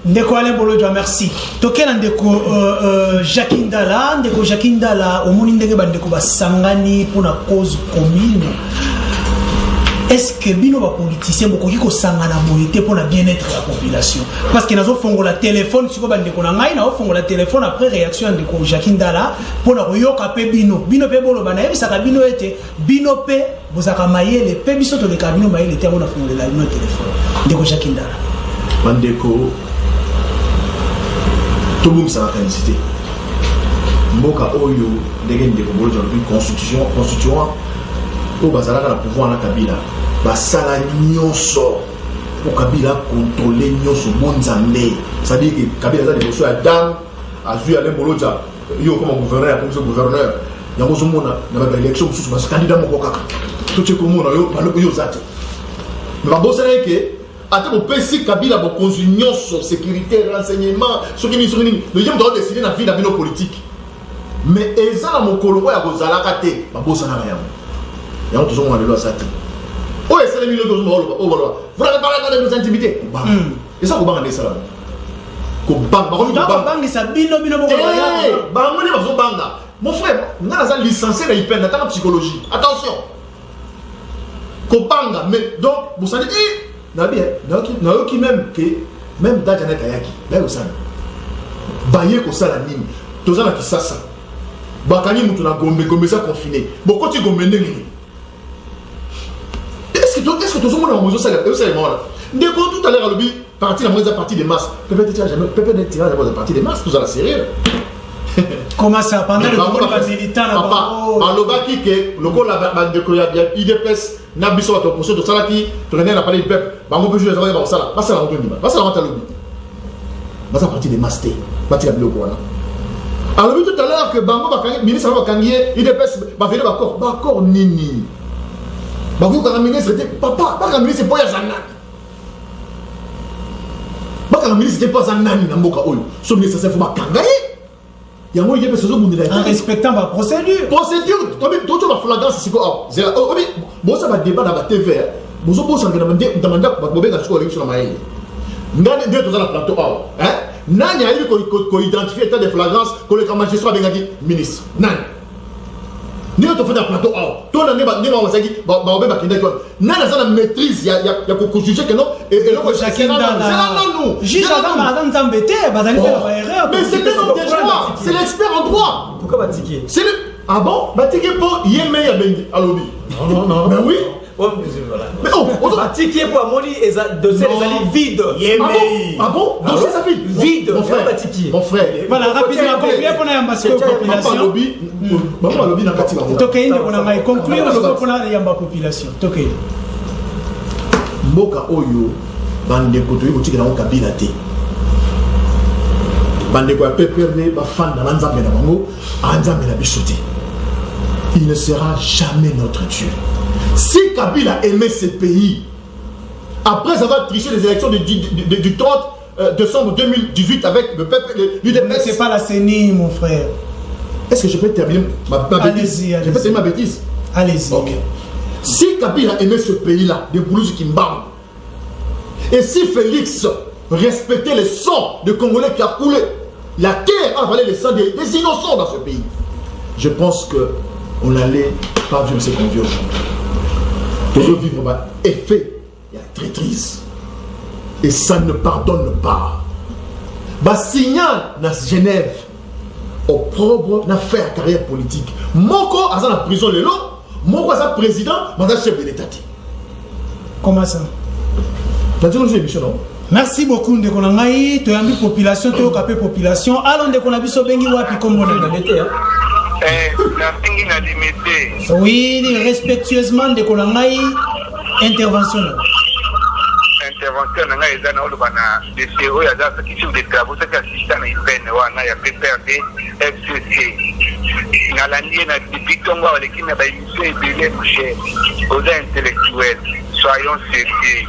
Ndeko Alain Bolodja, merci. Tokela ndeko Jacques Ndala, ndeko Jacques Ndala, au monde ndenge bandeko basangani pour la cause commune. Est-ce que bino ba politicien bokoki ko sangana boyete pour la bien-être de la population? Parce que nazo fongo la téléphone siko bandeko na ngai na fongo la téléphone après réaction ndeko Jacques Ndala pour na yoka pe bino pe bolo bana yebisa ka bino ete bino pe bozaka mayele pe biso to le ka bino mayele te na fongo la bino téléphone ndeko Jacques Ndala bandeko tout ça la canicité mboka oyo ndenge ndeko bolo dans une constitution au bazalaka na pouvoir na Kabila basala nyonso pour Kabila contrôler nyonso bonzambe. C'est-à-dire que Kabila a des choses à dame azui Alain Bolodja yo comme gouverneur comme gouverneur yango zomona na ba élection sous ba candidat moko kaka tout ce comme yo baloko yo zate mais ba bosala ke ate bo pesi Kabila bo konzu nyonso sécurité renseignement sokini le yem doit décider na vie na bino politique mais ezala mokolo ya kozalaka te ba bosala na yango. Et on toujours le sati. Oh, c'est les millions de euros. Oh, voilà. Vous n'avez pas de nos intimités. Et ça, vous avez ça. Mon frère, on a licencié la hyper dans la psychologie. Attention. Kopanga, mais donc, vous savez, Nabi, qui même que même Dajana Kayaki, là vous savez. Baye ko sala nini. Tozana ki sasa. Bakani mutu na gombe ça confiné. Boko ti gombe ndenge. Est-ce que tout le monde a besoin de ça? Ndeko tout à l'heure, le parti la moitié partie des masses. Peut-être tirer la partie des masses, tout ça la série. Comment ça? Pendant le combat militant, papa, Lobaki, le coup la Ndeko ya IDPS, Nabiso, ton procès de Salaki, tu n'as pas parlé de peuple, Bango peut jouer dans ça. Pas ça la rencontre, pas ça la rencontre lobby. Pas ça partie des masses, pas ça la rencontre. Alors, tout à l'heure que Bango va ministre va gagner, IDPS va venir d'accord, nini. Bakou quand le ministre était papa, pas quand le ministre c'est pas Yazana. Pas quand le ministre c'était pas Zanani dans Moka Oyo. Ce ministre c'est faut pas kangaye. Il y a moi il y a besoin de en respectant ma procédure. Procédure, tout la flagrance c'est quoi? C'est bon ça va débat dans la TV. Bon ça bosse en demander ba bobé ga sur la maille. Ngane deux dans la plateau hein? Nani a eu ko identifier état de flagrance que le magistrat benga dit ministre. Nani ni on te fait un plateau toi on n'est pas wasaki ba obeba kinda toi nana ça la maîtrise ya ko juger que non et le ko chacun dans nous juge Adam Nzambete bazali faire erreur mais c'est un homme de droit c'est l'expert en droit pourquoi Batiki c'est le ah bon Batiki pour yeme ya bendi alobi non mais oui mais oh Batiki pour amoli et dossier les ali vide ah bon dossier ça vide mon frère mon frère voilà rapidement conclure pour na ambassadeur population alobi maman alobi na kati ba tokende pour na conclure pour na yamba population tokende mboka oyo bande ko toyi kotikela ko Kabila te bandeko ya PPRD bafanda na nzambe na bango anzambe na biso te. Il ne sera jamais notre Dieu. Si Kabila aimait ce pays, après avoir triché les élections du 30 décembre 2018 avec le peuple, l'UDPS... C'est pas la CENI, mon frère. Est-ce que je peux terminer ma bêtise? Allez-y. Je peux terminer ma bêtise? Allez-y. Ok. Si Kabila aimait ce pays-là, de Boulouse Kimbam, et si Félix respectait le sang de Congolais qui a coulé, la terre a avalé le sang des innocents dans ce pays, je pense qu'on n'allait pas vivre ce qu'on vit aujourd'hui. Toujours vivre par effet, il y a traîtrise. Et ça ne pardonne pas. Bah, signal dans Genève, au propre, n'a fait la carrière politique. Moko a la prison le long, Moko a président, mandat chef de l'État. Comment ça? Merci beaucoup de Konangaï, tu as mis population, tu as capé population. Allons de Konabiso Bengi Wapi comme oui, respectueusement de Konangaï, intervention. Intervention na eza na olobana de CEO ya za qui sur des travaux ça assistant na IPN wana ya PPRD FCC na landie na bitongo wale kina ba émission ebele mouche aux intellectuels soyons sérieux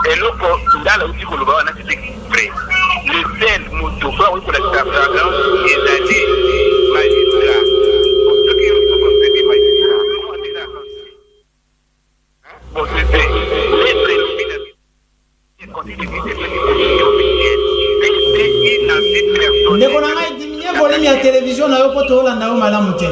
et loko ndala uti ko loba wana c'est prêt le seul moto kwa ko la tabla ezali magistrat pour ceux qui ont compris magistrat bon c'est ndeko na ngai diminuer volume ya télévision na yo po tolanda yo malamu te.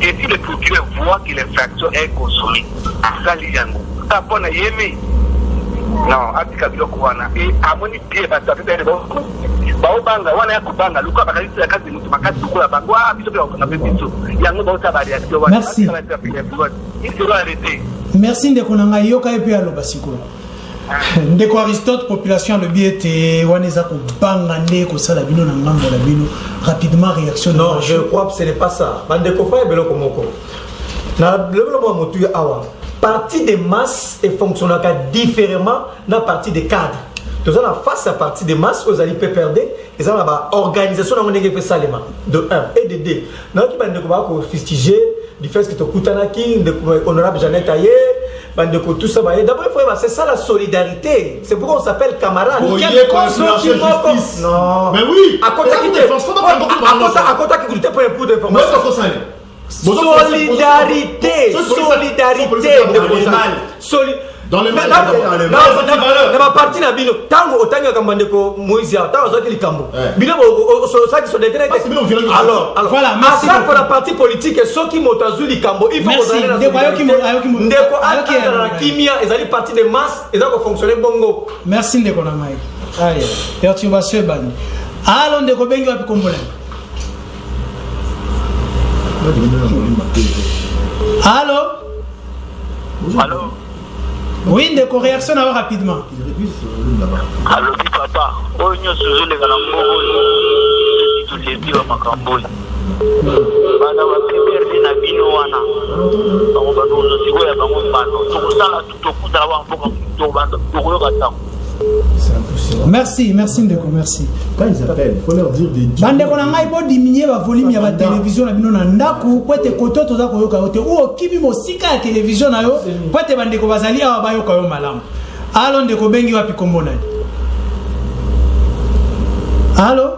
Et si le procureur voit que l'infraction est consommée, ça lui a non, atika biloko wana et amoni pie batapete bo baobanga wana ya kubanga luka bakalisa kazi mutu makati kula bangwa biso bya na biso yango ba utaba reaction wana. Merci. Merci ndeko na ngai yoka epe aloba siko. Ndeko Aristote population le biete waneza ko banga ndeko sala bino na ngambo la bino rapidement réaction. Non, je crois que ce n'est pas ça. Bandeko fa beloko moko. Na lebelo mo mutu awa. Parti de masse et fonctionne différemment dans la partie des cadres. Nous avons face à partie des masses, aux alliés PPRD, ils ont une organisation de 1 et de 2. Nous avons fustigé du fait que tu as honorable Jeannette Ayer, tout ça. D'abord, c'est ça la solidarité. C'est pourquoi on s'appelle camarade. Non. Mais oui. À côté qui coûtait pour un coup d'information. Solidarité, dans le mal, dans ma partie na bino tango otanga kambandeko Moïse tango zaki likambo bino ça qui sont des alors voilà, merci pour la partie politique et ceux qui motazu likambo il faut que ndeko aka kimia ezali partie de masse ezako fonctionner bongo. Merci ndeko na mai allez perturbation bani allons ndeko bengi wapi kombola. Allô? Allô? Oui, des réaction rapidement. Allô, papa. Oh, nous sommes les galambos. Tous les deux à Macamboy. Bana wa PPRD na bino wana. Bango bano siko ya bango bano. Tokusala tutokuta wa mboka to bando. Tokoyoka ta. Merci, merci Ndeko, merci. Quand ils appellent, il faut leur dire des dieux. Bandeko na ngai po diminuer ba volume ya ba télévision na bino na ndaku po te koto toza koyoka yote ou okibi mosika ya télévision na yo po te bandeko bazali awa ba yoka yo malamu. Allô Ndeko bengi wapi kombo nani? Allô?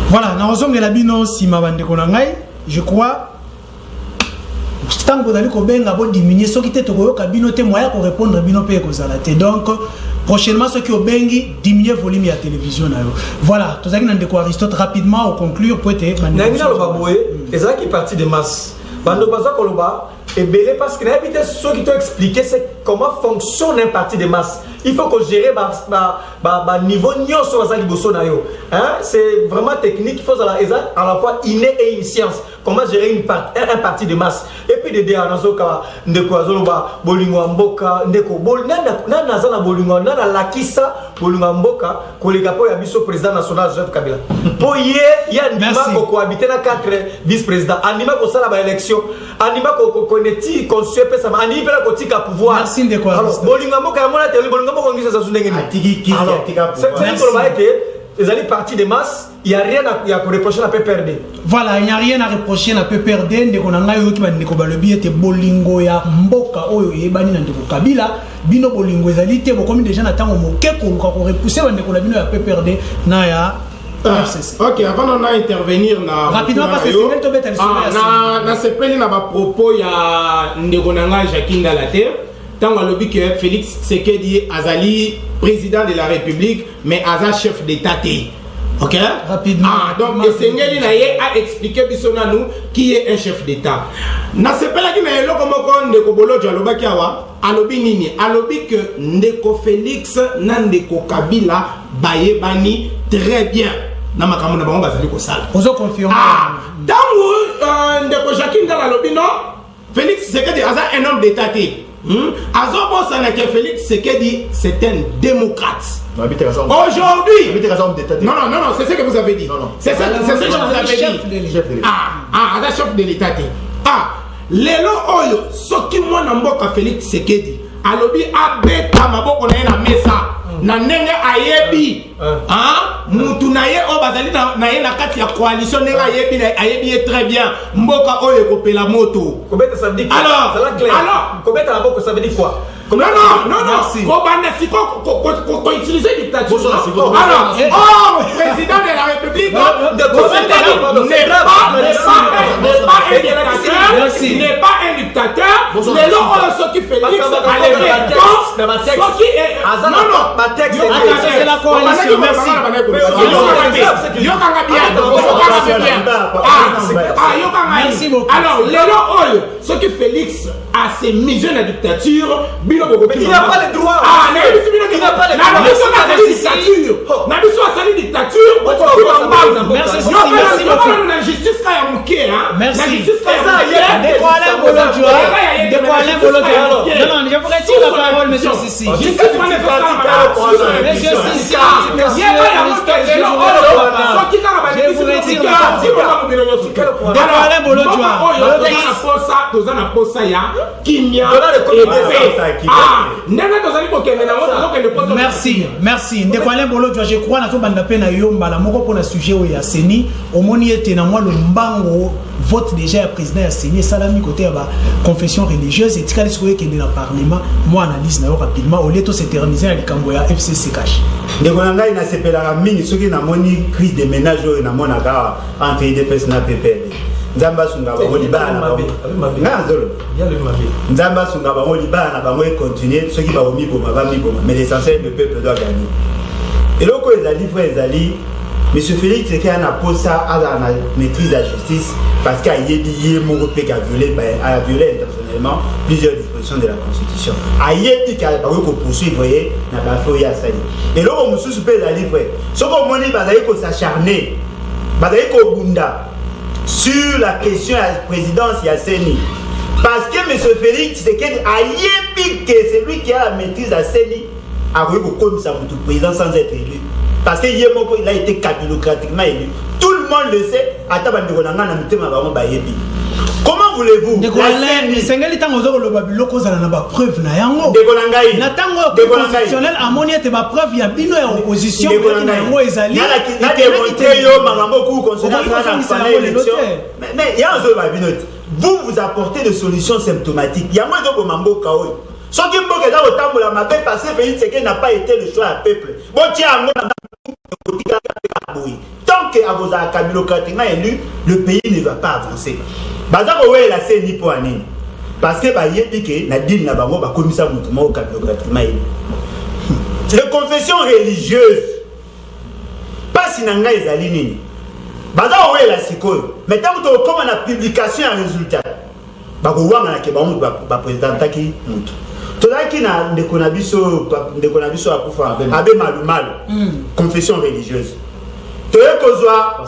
Voilà, na ozongela bino sima bandeko na ngai, je crois tant que vous allez benga bo diminuer ceux qui te tokoyoka bino te moyen pour répondre bino pe kozala te. Donc prochainement ceux qui bengi diminuer volume ya télévision na yo. Voilà, tozaki na ndeko Aristote rapidement au conclure pour être nangina lo baboye ezaki partie de masse. Bando baza koloba et belé parce que n'habite ceux qui t'ont expliqué c'est comment fonctionne un parti de masse. Il faut que gérer ba niveau nyonso baza liboso na yo. Hein, c'est vraiment technique, il faut à la fois inné et une science. comment gérer un parti de masse. Et puis de dire ndeko azoloba bolingo mboka ndeko nana nazana bolingo nana lakisa bolingo mboka kolega po ya biso président national Joseph Kabila. Po ya ndima ko cohabiter na 4 vice-présidents. Anima ko sala ba élection, anima ko koneti consué pesa anima pela ko tika pouvoir. Merci ndeko. Alors bolingo mboka ya mona tele bolingo mboka ngisa za sundenge ni. C'est pour le que les alliés partis de masse, il n'y a rien à reprocher à PPRD. Voilà, il n'y a rien à reprocher à PPRD. Ndeko nanga yo ki ba ndeko balobi ete bolingo ya mboka oyo yebani na ndeko Kabila, bino bolingo ezali te bokomi déjà na tango moke ko repousser ba ndeko na bino ya PPRD na ya FCC. Ok, avant d'intervenir rapidement parce que c'est to beta na sepeli na ba propos ya ndeko nanga Jacques Ndalater. Tant on lobby que Félix Tshisekedi Azali président de la République mais Aza chef d'État. Ok? Rapidement. Donc Sengeli Naye a expliqué bisona nous qui est un chef d'État. Na sepela ki na yelo komoko ndeko bolo jaloba kiawa alobi nini? Alobi que ndeko Félix na ndeko Kabila bayebani très bien. Na makambo na bango bazali ko sala. Ozo confirmer. Tango ndeko Jacques Ndala alobi non Félix Tshisekedi Aza un homme d'État. Azobo Sanake Félix Tshisekedi, c'est un démocrate. Aujourd'hui, non, c'est ce que vous avez dit. C'est ce que vous avez dit. Chef de l'État. Lelo Oyo, Soki Mwana Mboka Félix Tshisekedi, Alobi Abeta Maboko na mesa. Na nenge ayebi mutu na ye o bazali na ye na kati ya coalition nenga ayebi très bien mboka oyo kopela moto kobeta ça veut dire alors kobeta maboko ça veut dire quoi? Non, faut utiliser dictature. Alors, président de la République n'est pas un dictateur. Les lois ce qui Félix c'est la coalition. Merci. Alors, les lois ce qui Félix a ses missions de dictature. Il n'a pas le droit. Il n'a pas le droit. Merci. Ndekwale Bolo, je crois na to banda pe na yomba la moko pour na sujet o ya Seni, omoni ete na moi le mbango vote déjà président ya Seni salami côté ba confession religieuse et tikali soye ke na parlement, moi analyse na yo rapidement au lieu de s'éterniser à likambo ya FCC cash. Ndekwanga ina sepela mingi soki na moni crise de ménage o na mona ka entre IDPS na PPRD. Nzamba sunga bango libana Nzamba sunga bango libana bango continuer ceux qui va au miboma mais l'essentiel le peuple doit gagner. Et loko ezali frère ezali monsieur Félix Tshisekedi a posé ça à la maîtrise de la justice parce qu'il a violé intentionnellement plusieurs dispositions de la Constitution. Il a poursuivre voyez na bafo ya sali. Et loko mususu pe ezali frère soko moni bazali ko s'acharner bazali ko bunda sur la question de la présidence Yasseni. Parce que M. Félix Tshisekedi a yébi que c'est lui qui a la maîtrise de Yasseni a vu comme ça pour tout président sans être élu. Parce que Yemoko il a été capilocratiquement élu. Tout le monde le sait. Comment voulez-vous? Sengeli tango zo lo babilo ko zala na ba preuve na yango. Na tango constitutionnel amoni ete ba preuve ya bino ya opposition na yango ezali. Na démonter yo makambo ku constitutionnel na élection. Mais ya zo ba bino. Vous apportez des solutions symptomatiques. Ya moi zo ko mambo kaoy. Soki mboka za otambola mabe parce que Félix Tshisekedi n'a pas été le choix du peuple. Bon tiens ngo tant que Aboza capilocratiquement élu, le pays ne va pas avancer. Bazako ouais la CENI pour année. Parce que bah yébi que na dit na bango ba commissaire mutumo capilocratiquement élu. Les confessions religieuses. Pas si nanga ezali nini. Bazako ouais la sikoyo. Mais tant que comme on a publication un résultat. Bako wanga na ke ba président taki mutu. Tolaki na ndeko na biso akufa abe malumalu confession religieuse. toye kozwa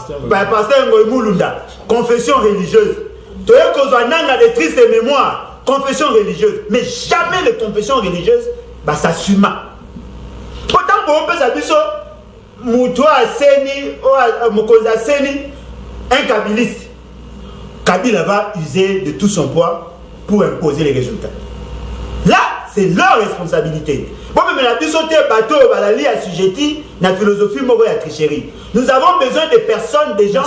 pasteur Ngoy Mulunda confession religieuse, toye kozwa nanga de triste mémoire confession religieuse, mais jamais les confessions religieuses bah s'assume. Pourtant pour on peut s'abiso muto aseni o mokonzi aseni un kabiliste, Kabila va user de tout son poids pour imposer les résultats. Là, c'est leur responsabilité. Bon, mais la bisoté bateau, balali assujetti, la philosophie moro et tricherie. Nous avons besoin de personnes, des gens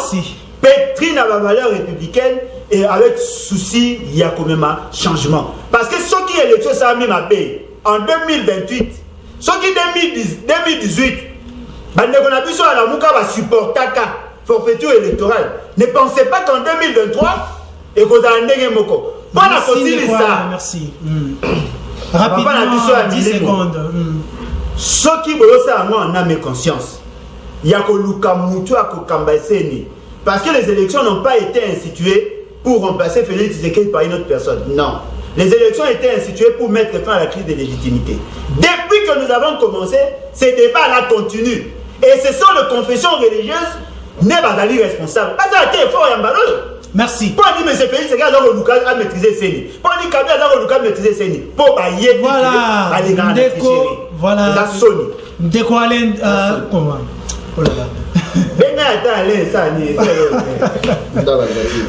pétris dans la valeur républicaine et avec souci, il y a quand même un changement. Parce que ceux qui électent ça même à paix en 2028, ceux qui 2018, Bandeko na biso à la mouka va supporter forfaiture électorale. Ne pensez pas qu'en 2023, et qu'on a un ndenge moko. Voilà ça. Merci. Rapidement, 10 secondes. Ceux qui veulent ça, moi, en âme et conscience. Il y a que Luka Moutou à Kokambaseni. Parce que les élections n'ont pas été instituées pour remplacer Félix Tshisekedi par une autre personne. Non. Les élections étaient instituées pour mettre fin à la crise de légitimité. Depuis que nous avons commencé, ces débats-là continuent. Et ce sont les confessions religieuses n'est pas d'aller responsable. Ça a été fort et emballé. Merci. Pour dire, mais c'est pays, c'est quand Lucas a maîtrisé Séni. Pour dire, Kabila a Lucas maîtrisé Séni. Pour bailler, voilà. Voilà. La Sony. Ndeko Alain, comment? Oh là là.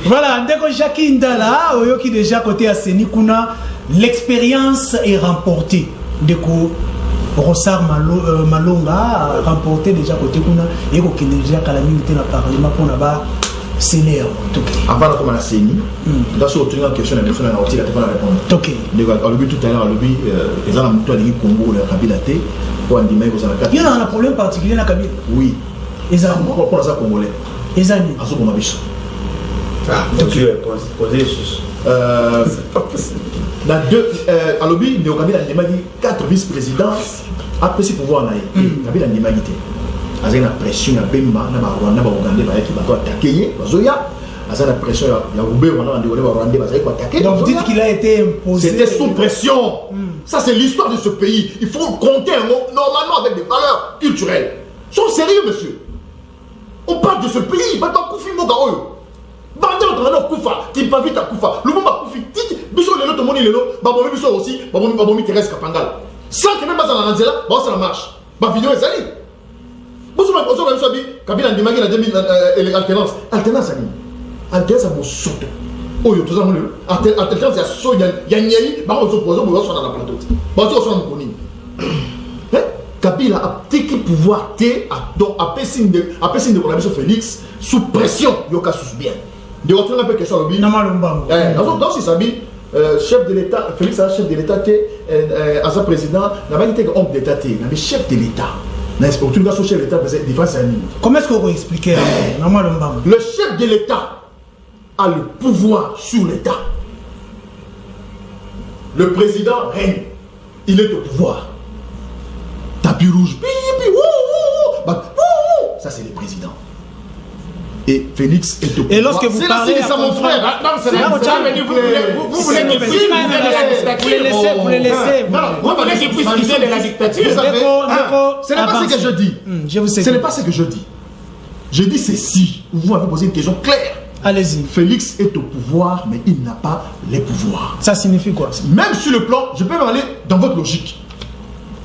Voilà, Ndeko Jackie Ndala, Oyoki déjà côté à Séni Kuna, l'expérience est remportée. Ndeko Rossard Malonga a remporté déjà côté Kuna, et qu'on déjà Kalami était dans le Parlement pour là-bas. C'est l'air. Avant de commencer à Séni, dans ce une question, la personne a retiré la réponse. Ok. Au début, tout à l'heure, les gens ont dit Congo, le Kabila, pour dire que il y a un problème particulier dans la Kabila. Oui. Les amis. Pourquoi ça Congolais? Les amis. À ce moment là. Dans deux, à l'objet, le Kabila a dit 4 vice-présidents après ce pouvoir. Kabila a dit avec la pression à Bemba, na Rwanda, na Ouganda, qui va attaquer, la pression à Roubaix, on a Rwanda, va attaquer. Donc vous dites qu'il a été imposé. C'était sous pression. Ça, c'est l'histoire de ce pays. Il faut compter normalement avec des valeurs culturelles. Sont sérieux, monsieur. On parle de ce pays. Maintenant, Koufi Mogaoyo. Bandel, on a Koufa, qui va vite à Koufa. Le moment Koufi, tit, Bissot, le lot, Moni, le lot, Babomi, Bissot aussi, Babomi, Thérèse Kapangal. Sans que même dans la Nanzela, ça marche. Ma vidéo est allée. Kabila ndimaki na 2000 alternance alternance a mosoto oyo toza mo alternance ya so ya nyei ba ko poser bo so na la plateau ba so so mukoni Kabila a tiki pouvoir té donc a pesine de collaboration Félix sous pression yoka sous bien de retourner un peu question lobi na malumba donc si sabi chef de l'état Félix a chef de l'état té à sa président n'a pas été homme d'état té mais chef de l'état. Comment est-ce qu'on peut expliquer le chef de l'État a le pouvoir sur l'État. Le président règne. Il est au pouvoir. Tapis rouge. Ça, c'est le président. Et Félix est au pouvoir. Et lorsque vous parlez à mon frère, vous voulez laisser. Vous voulez qu'il puisse user de la dictature. Ce n'est pas ce que je dis. Ce n'est pas ce que je dis. Je dis ceci. Vous m'avez posé une question claire. Allez-y. Félix est au pouvoir, mais il n'a pas les pouvoirs. Ça signifie quoi? Même sur le plan, je peux aller dans votre logique.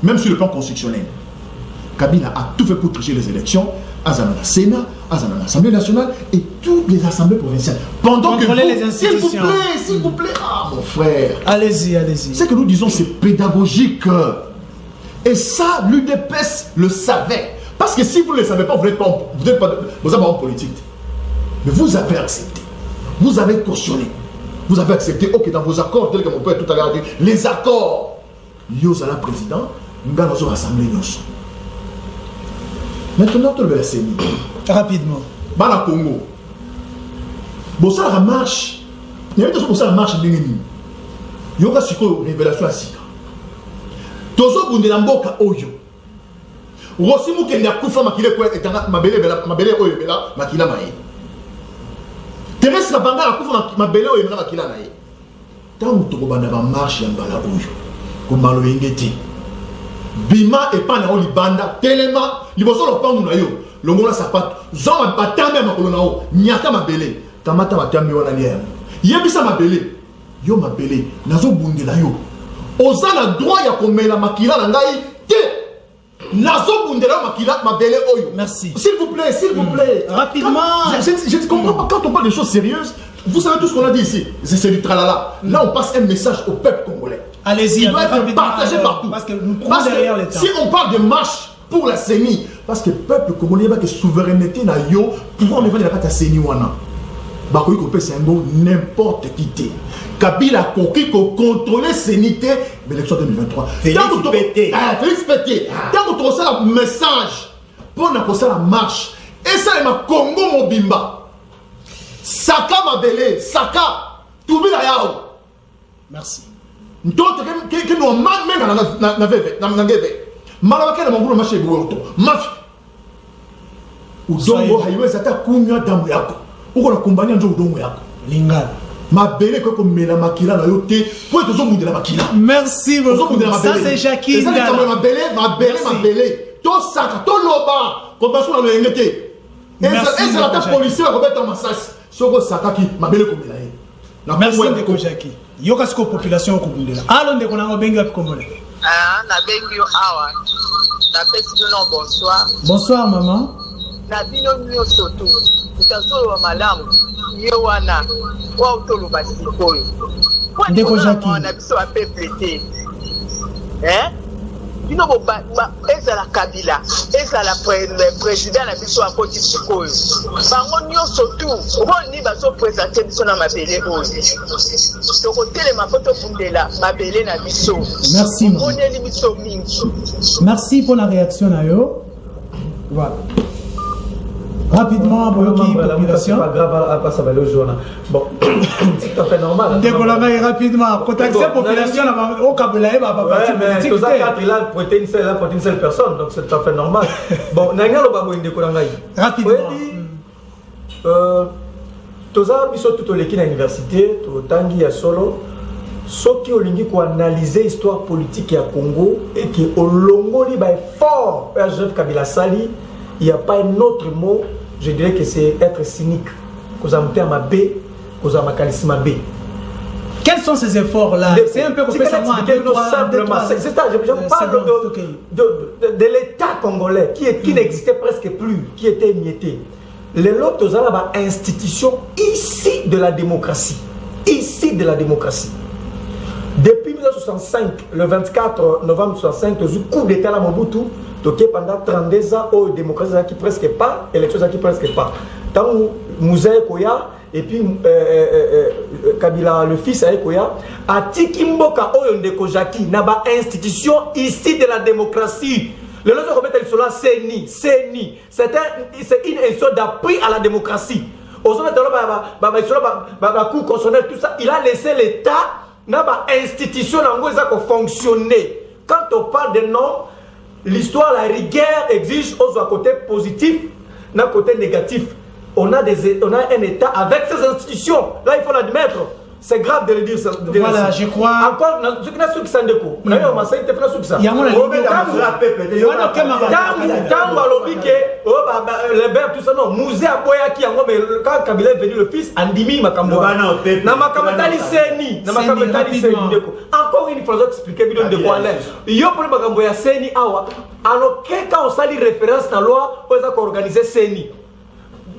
Même sur le plan constitutionnel. Kabila a tout fait pour tricher les élections. Azana le Sénat, Azana l'Assemblée nationale et toutes les assemblées provinciales. Pendant que vous, s'il vous plaît, ah mon frère. Allez-y, allez-y. Ce que nous disons, c'est pédagogique. Et ça, l'UDPS le savait. Parce que si vous ne le savez pas, vous n'êtes pas en politique. Mais vous avez accepté. Vous avez cautionné. Vous avez accepté, ok, dans vos accords, tel que mon père tout à l'heure a dit, les accords. Yozala président, nous allons rassembler nos sons. Maintenant, tout le monde rapidement. Bana Congo. Bon, ça la marche. Il y a une chose marche de l'ennemi. Il y aura une révélation à Sika. Tozo Bundelamboka Oyo. Rosimu Kenya Kufa Makile Kwe et Mabele Oyo Bela Makila Maye. Thérèse Kabanga la Kufa Mabele Oyo Bela Makila Maye. Tant que tu vas marche Yambala Oyo. Comme Malo Ingeti. Bima et pas na libanda tellement liboso lo pangu na yo longola sapato zoma batambe makolo nao nyata mabele tamata batambe wana liya yebisa mabele yo mabele nazo bundela yo oza na droit ya komela makila na ngai te nazo bundela makila mabele oyo. Merci. S'il vous plaît. Rapidement. Je ne comprends pas quand on parle de choses sérieuses. Vous savez tout ce qu'on a dit ici. C'est du tralala. Là, on passe un message au peuple congolais. Allez-y. Il doit être partagé partout. Parce que nous courons derrière les temps. Si on parle de marche pour la CENI, parce que le peuple congolais a que souveraineté na yo, pouvoir ne venir à la CENI wana. Bakoui Kopé c'est un mot n'importe qui t'es. Kabila a compris qu'on contrôlait CENI l'élection 2023. Félix Pété. Tant qu'on a un message pour la marche. Et ça, il m'a Congo Mobimba. Saka Mabele, Saka, Toubi la Yao. Merci. D'autres qui nous ont même dans la Malabaka na mangulu marché Bouoto. Mafi. Udongo haïwe zata kunya damu yako. Uko na kumbanya njo udongo yako. Lingala. Mabele ko mela makila na yote. Pour tozo mundela makila. Merci beaucoup. Ça c'est Jackie Ndala. Mabele. To saka, to loba. Ko baso na lo engete. Est-ce la policier va mettre en massage. Soko sakaki mabele ko mela. Merci de Jackie. Yoka siko population ko bundela. Alo ndeko na ngobengi wa Komole. Na bengi awa. Na pesi no bonsoir. Bonsoir maman. Na bino nyoso tu. Utazo wa malamu. Yo wana. Wa utolo basikoyo. Ndeko Jackie. Na biso a peuple te. Bino ba ezala Kabila, ezala président na biso akoti sikoyo. Bango nyoso tu, oni bazo présenter biso na mabele oyo. Toko telema foto bundela mabele na biso. Merci. Oneli biso mingi. Merci pour la réaction na yo. Voilà. Rapidement, Boyoki, population. C'est pas grave, ça va aller au journal. Bon, c'est tout à fait normal. Décollage rapidement. Contacter la population au Kabulaï, mais tout ça, il a prêté une seule personne, donc c'est tout à fait normal. Bon, Nangalo Babo Indécolangaï. Rapidement. Tout ça, il faut tout l'équipe à l'université, tout Tanguy à Solo. Ceux qui ont analysé l'histoire politique à Congo et qui ont longo est fort, Joseph Kabila Sali. Il n'y a pas un autre mot, je dirais que c'est être cynique. Vous avez un B, vous avez un calissima B. Quels sont ces efforts-là? C'est un peu comme ça. Simplement, je parle de l'État congolais qui n'existait presque plus, qui était émietté. Les autres ont une institution ici de la démocratie. Ici de la démocratie. Depuis 1965, le 24 novembre 1965, le coup d'État à Mobutu, donc pendant 32 ans, la démocratie qui presque pas, l'élection qui presque pas. Tant Moussa Koya et puis Kabila le fils à Koya, à Tikimboka Oyondeko Jackie, n'a pas institution ici de la démocratie. Le autre remettre sur la CENI, c'est une institution d'appui à la démocratie. Au sommet de la Cour constitutionnelle, tout ça, il a laissé l'État n'a pas institution qui fonctionner. Quand on parle de noms, l'histoire, la rigueur exige aux côté positif, d'un côté négatif. On a un État avec ces institutions. Là, il faut l'admettre. C'est grave de le dire. Voilà, je crois. Encore, ce qui n'a pas de coup. Il y a un tout ça, non. Musée à Boya qui quand Kabila est venu le fils, Andimi Makambo. Namakamotali Seni. Encore une fois, expliquer de quoi l'air. Il y a pour Makamboya Seni Awa. Alors, quand on s'allie référence dans la loi, on va organiser Seni.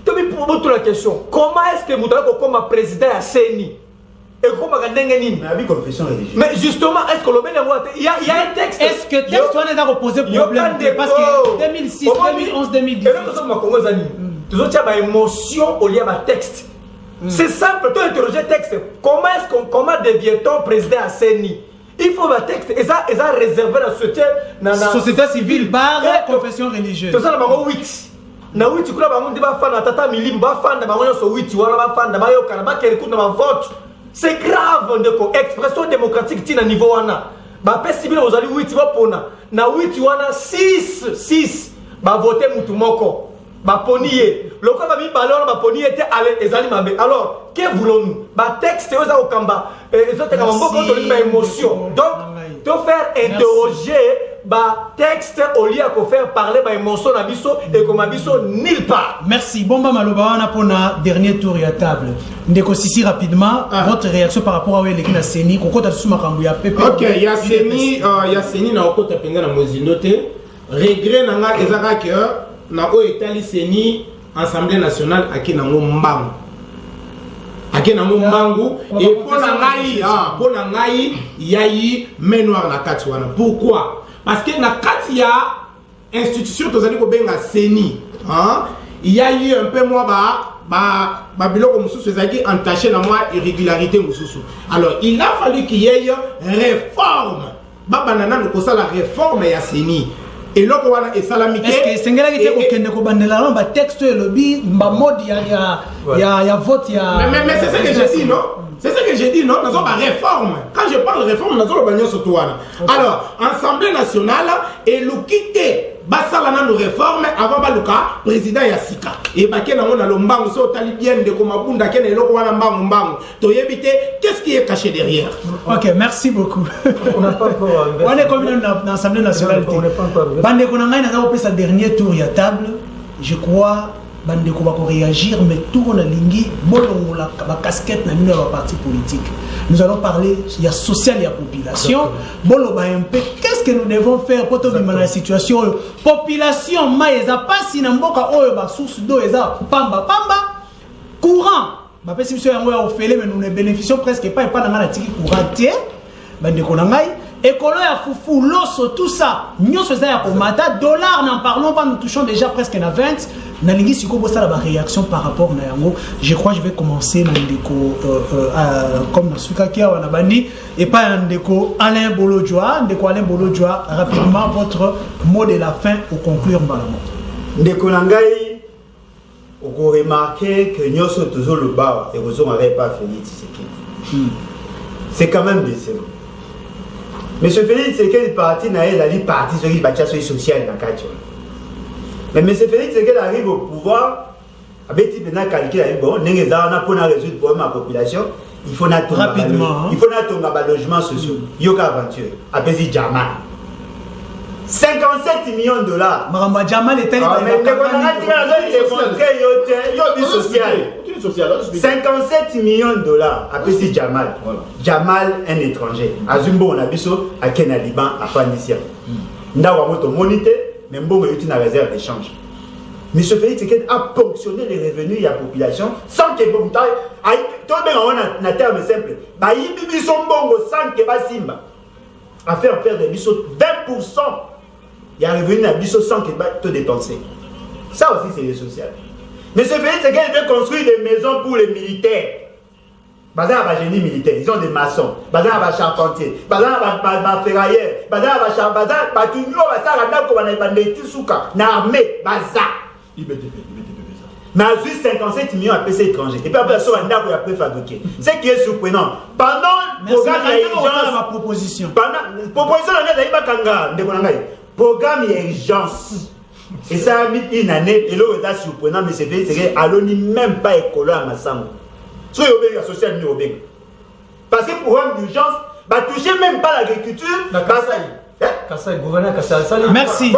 Pour vous, la question, comment est-ce que vous avez comme président à Seni? Mais justement, est-ce que il y a un texte? Est-ce que le texte a reposé problème? Parce que 2006, 2011, 2010. Nous avons une émotion au lieu d'un texte. C'est simple, tu interroger le texte. Comment devient-on président à CENI? Il faut un texte. Et ça réservé la société civile, barre confession religieuse. C'est ça, le 8. Na witi kula ba mundi ba fana tata milim ba fana ba so witi wala ba fana ba yo kana ba keri kuna ba vote. C'est grave ndeko expression démocratique tina niveau wana. Ba pesi bile ozali witi ba pona. Na witi wana 6 ba voter mutu moko. Ba poniye. Loko ba mi balon ba poniye te ale ezali mabe. Alors, que voulons-nous? Ba texte oza okamba ezote kamba mboko to ba émotion. Donc, te faire interroger texte au lieu de faire parler par émotion et comme abisso nulle part. Merci. Bomba Maloba, on a dernier tour à table. Ndeko Sissi rapidement, votre réaction par rapport à l'équipe Seni, Kokota Sumakambu ya Pepe. Ok, ya Seni na okota penga na mozinote. Regret nanga ezaka que na o etali Seni Assemblée nationale akina ngombangu. Akina ngombangu et pour ngai yayi menoir na kati wana. Pourquoi? Parce que na kati ya institution tozali ko benga Seni, il y a eu un peu moi biloko mususu ezaki entaché na moi irrégularité mususu. Alors il a fallu qu'il y ait réforme. Banana no kosala réforme ya Seni. Et là, on salamité. Est-ce que c'est un qui est au bandela, un texte et lobby, un mode, il y a vote, il y a. Mais c'est ce que j'ai dit, non? C'est ce que j'ai dit, non? Nous avons une réforme. Quand je parle de réforme, nous avons une réforme. Alors, Assemblée nationale, et nous quitter. Basalana nous réforme avant Baluka, président Yassika. Et Bakena on a l'ombango, so talibien de Komabunda, Ken et Lokwana Mbang. Qu'est-ce qui est caché derrière? Ok, merci beaucoup. On n'a pas encore. On est comme dans l'Assemblée nationale. On n'est pas encore. Bandeko Nangai n'a pas fait sa dernier tour à table. Je crois. Bandeko va réagir, mais tout on a lingui, bolongo la casquette na mine la parti politique. Nous allons parler, il y a social, il y a population. Bolo ba un peu, qu'est-ce que nous devons faire pour tomber dans la situation? Population, maïza pas si n'amboka oyo ba source d'eau eza pamba courant. Ba pesi monsieur yango ya ofele, mais nous ne bénéficions presque pas et pas dans la tiki courant tie. Bandeko Nangai. Écolo ya foufou, l'osso, tout ça, nous faisons ya pomata, dollars, n'en parlons pas, nous touchons déjà presque à 20. Nalingi siko bossa la réaction par rapport à yango. Je crois que je vais commencer Nandeko comme Nasuka Kia Wanabandi et pas Ndeko Alain Bolodjoa. Ndeko Alain Bolodjoa, rapidement votre mot de la fin pour conclure Mbalamo. Ndeko Nangai, vous remarquez que nous sommes toujours le bas et vous n'avez pas Félix Tshisekedi. C'est quand même décevant. Monsieur Félix Tshisekedi parti na ezali parti sur les social dans kati. Mais monsieur Félix Tshisekedi arrive au pouvoir avec maintenant calculer bon ndenge za na pour résoudre le problème de la population, il faut na rapidement. Il faut na tonga ba logement sociaux. Yoka aventure apesi Jamal. 57 millions de dollars. Maramba Jamal est allé social. 57 millions de dollars à petit Jamal. Jamal, un étranger. Azumbo, on a biso à Kenya Liban, à Fanisia. Ndawa moto monité, mais bon, il y a une réserve d'échange. Monsieur Félix Tshisekedi a ponctionné les revenus de la population sans que bon taille. Tout le monde a un terme simple. Bayi bibi son bongo sans que basimba. À faire perdre biso 20%. Il y a revenu à biso sans que tout dépenser. Ça aussi c'est le social. Monsieur Félix Tshisekedi veut construire des maisons pour les militaires. Bazar va génie militaire, ils ont des maçons. Bazar va charpentier. Bazar va ferrailleur. Bazar va charpentier. Bazar tout le monde va s'arrêter comme on a bandé Tisuka. N'armée, bazar. Mais à juste 57 millions à PC étranger. Et puis après, ça va n'a préfabriqué. Ce qui est surprenant. Pendant le programme d'urgence. Ma proposition. Pendant proposition, programme d'urgence. Et ça a mis une année. Et là, c'est surprenant, mais c'est vrai, c'est que même pas écolo à Massango. So il y a social ni. Parce que le programme d'urgence va toucher même pas l'agriculture. Merci.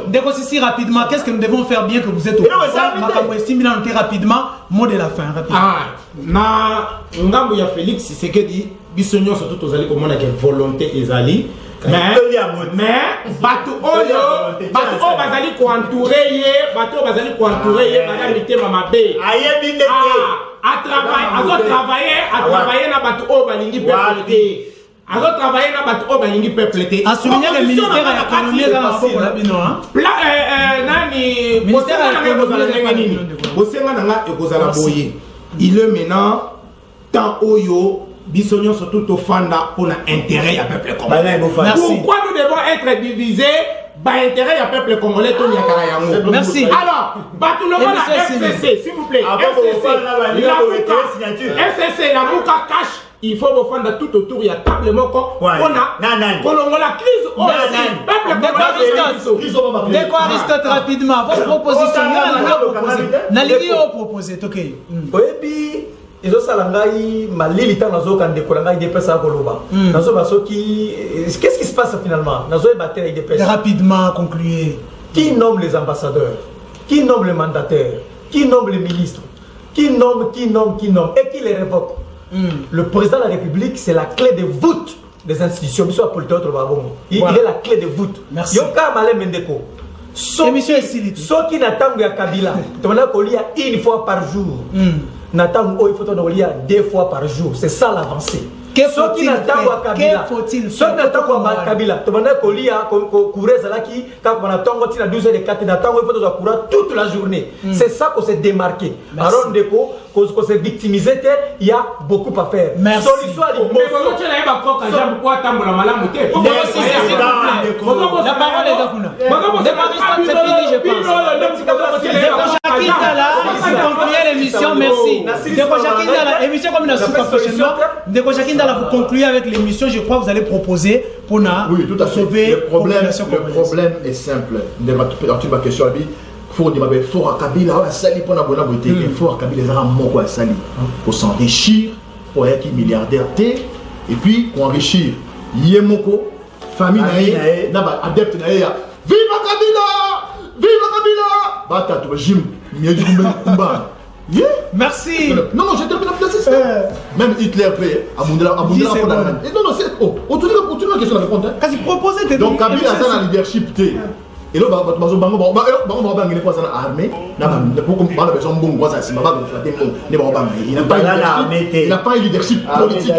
Ndeko Sissi rapidement, qu'est-ce que nous devons faire bien que vous êtes au pouvoir? Makambo estime rapidement, mot de la fin rapidement. Na ngambo ya Félix Tshisekedi bisonyo surtout tozali komona ke volonté ezali. Mais bato oyo bazali ko entourer ye, bato bazali ko entourer ye bana mitema mabe. Ayebi ndeke. A travailler na bato oyo balingi peuple. Alors travailler dans bateau balingi peuple té. A souligner le ministère de l'économie dans la Congo la bino hein. Nani ministère de l'économie. Bosenga nanga ekozala boye. Il est maintenant tant oyo bisonyo surtout au fanda pour intérêt à peuple congolais. Pourquoi nous devons être divisés par intérêt à peuple congolais Tony Akarayango? Merci. Alors, bateau le la FCC s'il vous plaît. FCC la Muka cash. Il faut vous faire tout autour, il y a table moko. On a la crise aussi. Ndeko Aristote rapidement, votre proposition. Naligi au proposé, ok. Oui, ils ont salangai malili tant nazo quand décolangai des personnes à Koloba. Nazo baso qui qu'est-ce qui se passe finalement? Nazo est battu avec des personnes. Rapidement concluez. Qui nomme les ambassadeurs? Qui nomme les mandataires? Qui nomme les ministres? Qui nomme et qui les révoque? Le président de la République, c'est la clé de voûte des institutions. Il est la clé de voûte. Merci. Yoka Malé Mendeko. Ceux qui n'attendent pas Kabila, tu vas lire une fois par jour. N'attendent il faut lire 2 fois par jour. C'est ça l'avancée. Ceux qui n'attendent pas Kabila, ceux qui n'attendent pas Kabila, tu vas lire courir Zalaki, quand on attend 12 h de 4 n'attend il faut courir toute la journée. C'est ça qu'on s'est démarqué. Alors Ndeko, qu'on s'est victimisé, il y a beaucoup à faire. Merci. Solution à l'immobilier. La parole est à vous. C'est fini, je pense. Concluez l'émission, merci. L'émission comme une super prochainement. Vous concluez avec l'émission, je crois que vous allez proposer pour sauver le problème est simple. Ma question faut dire faut Kabila sali pour la bonne beauté faut Kabila ça moko sali pour s'enrichir pour être milliardaire et puis pour enrichir yemoko famille na ba adepte na ya vive Kabila bata to jim mieux du combat. Merci. Non, je termine la place. Même Hitler paye. Non, c'est. Autour de la question de répondre. Quasi proposer. Donc, Kabila a un leadership. Et là, il n'a pas un leadership politique.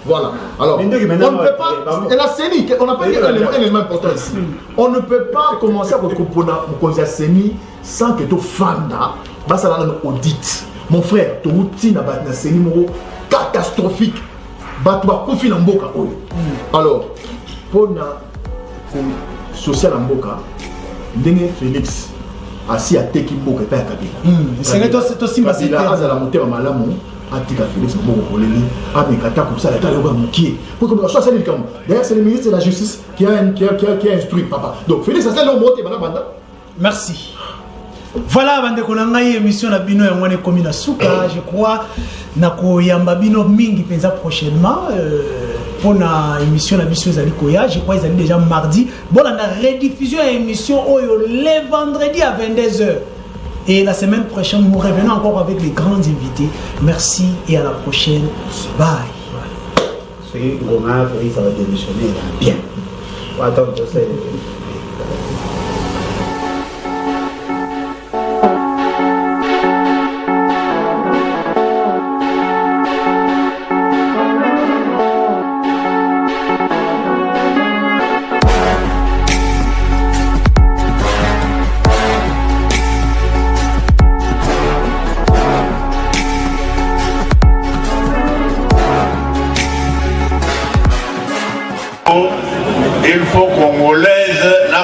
Voilà. Alors, on ne peut pas. Et la CENI, on n'a pas dit un élément important ici. On ne peut pas commencer à recomposer la CENI sans que tu fanda. Ça va dans audit. Mon frère, tu routine à la CENI catastrophique. Alors, pour social Mboka, Ndenge Félix, assis à Teki Mboka, pas à Kabila. C'est aussi ma Kabila, à la montée à Malamou, à Tika Félix, Mboka, à Mekata, comme ça, la taille au Moukier. D'ailleurs, c'est le ministre de la Justice qui a instruit papa. Donc, Félix, ça c'est le mot, merci. Voilà, bande konangai émission na bino ya mwana komi na suka, je crois na koyamba bino mingi penza prochainement pour na émission na biso ezali koya, je crois ezali déjà mardi. Bon la rediffusion à émission oyo le vendredi à 22h. Et la semaine prochaine nous revenons encore avec les grands invités. Merci et à la prochaine. Bye. Celui qui ça va démissionner. Bien. Attends, je sais. Il faut congolaise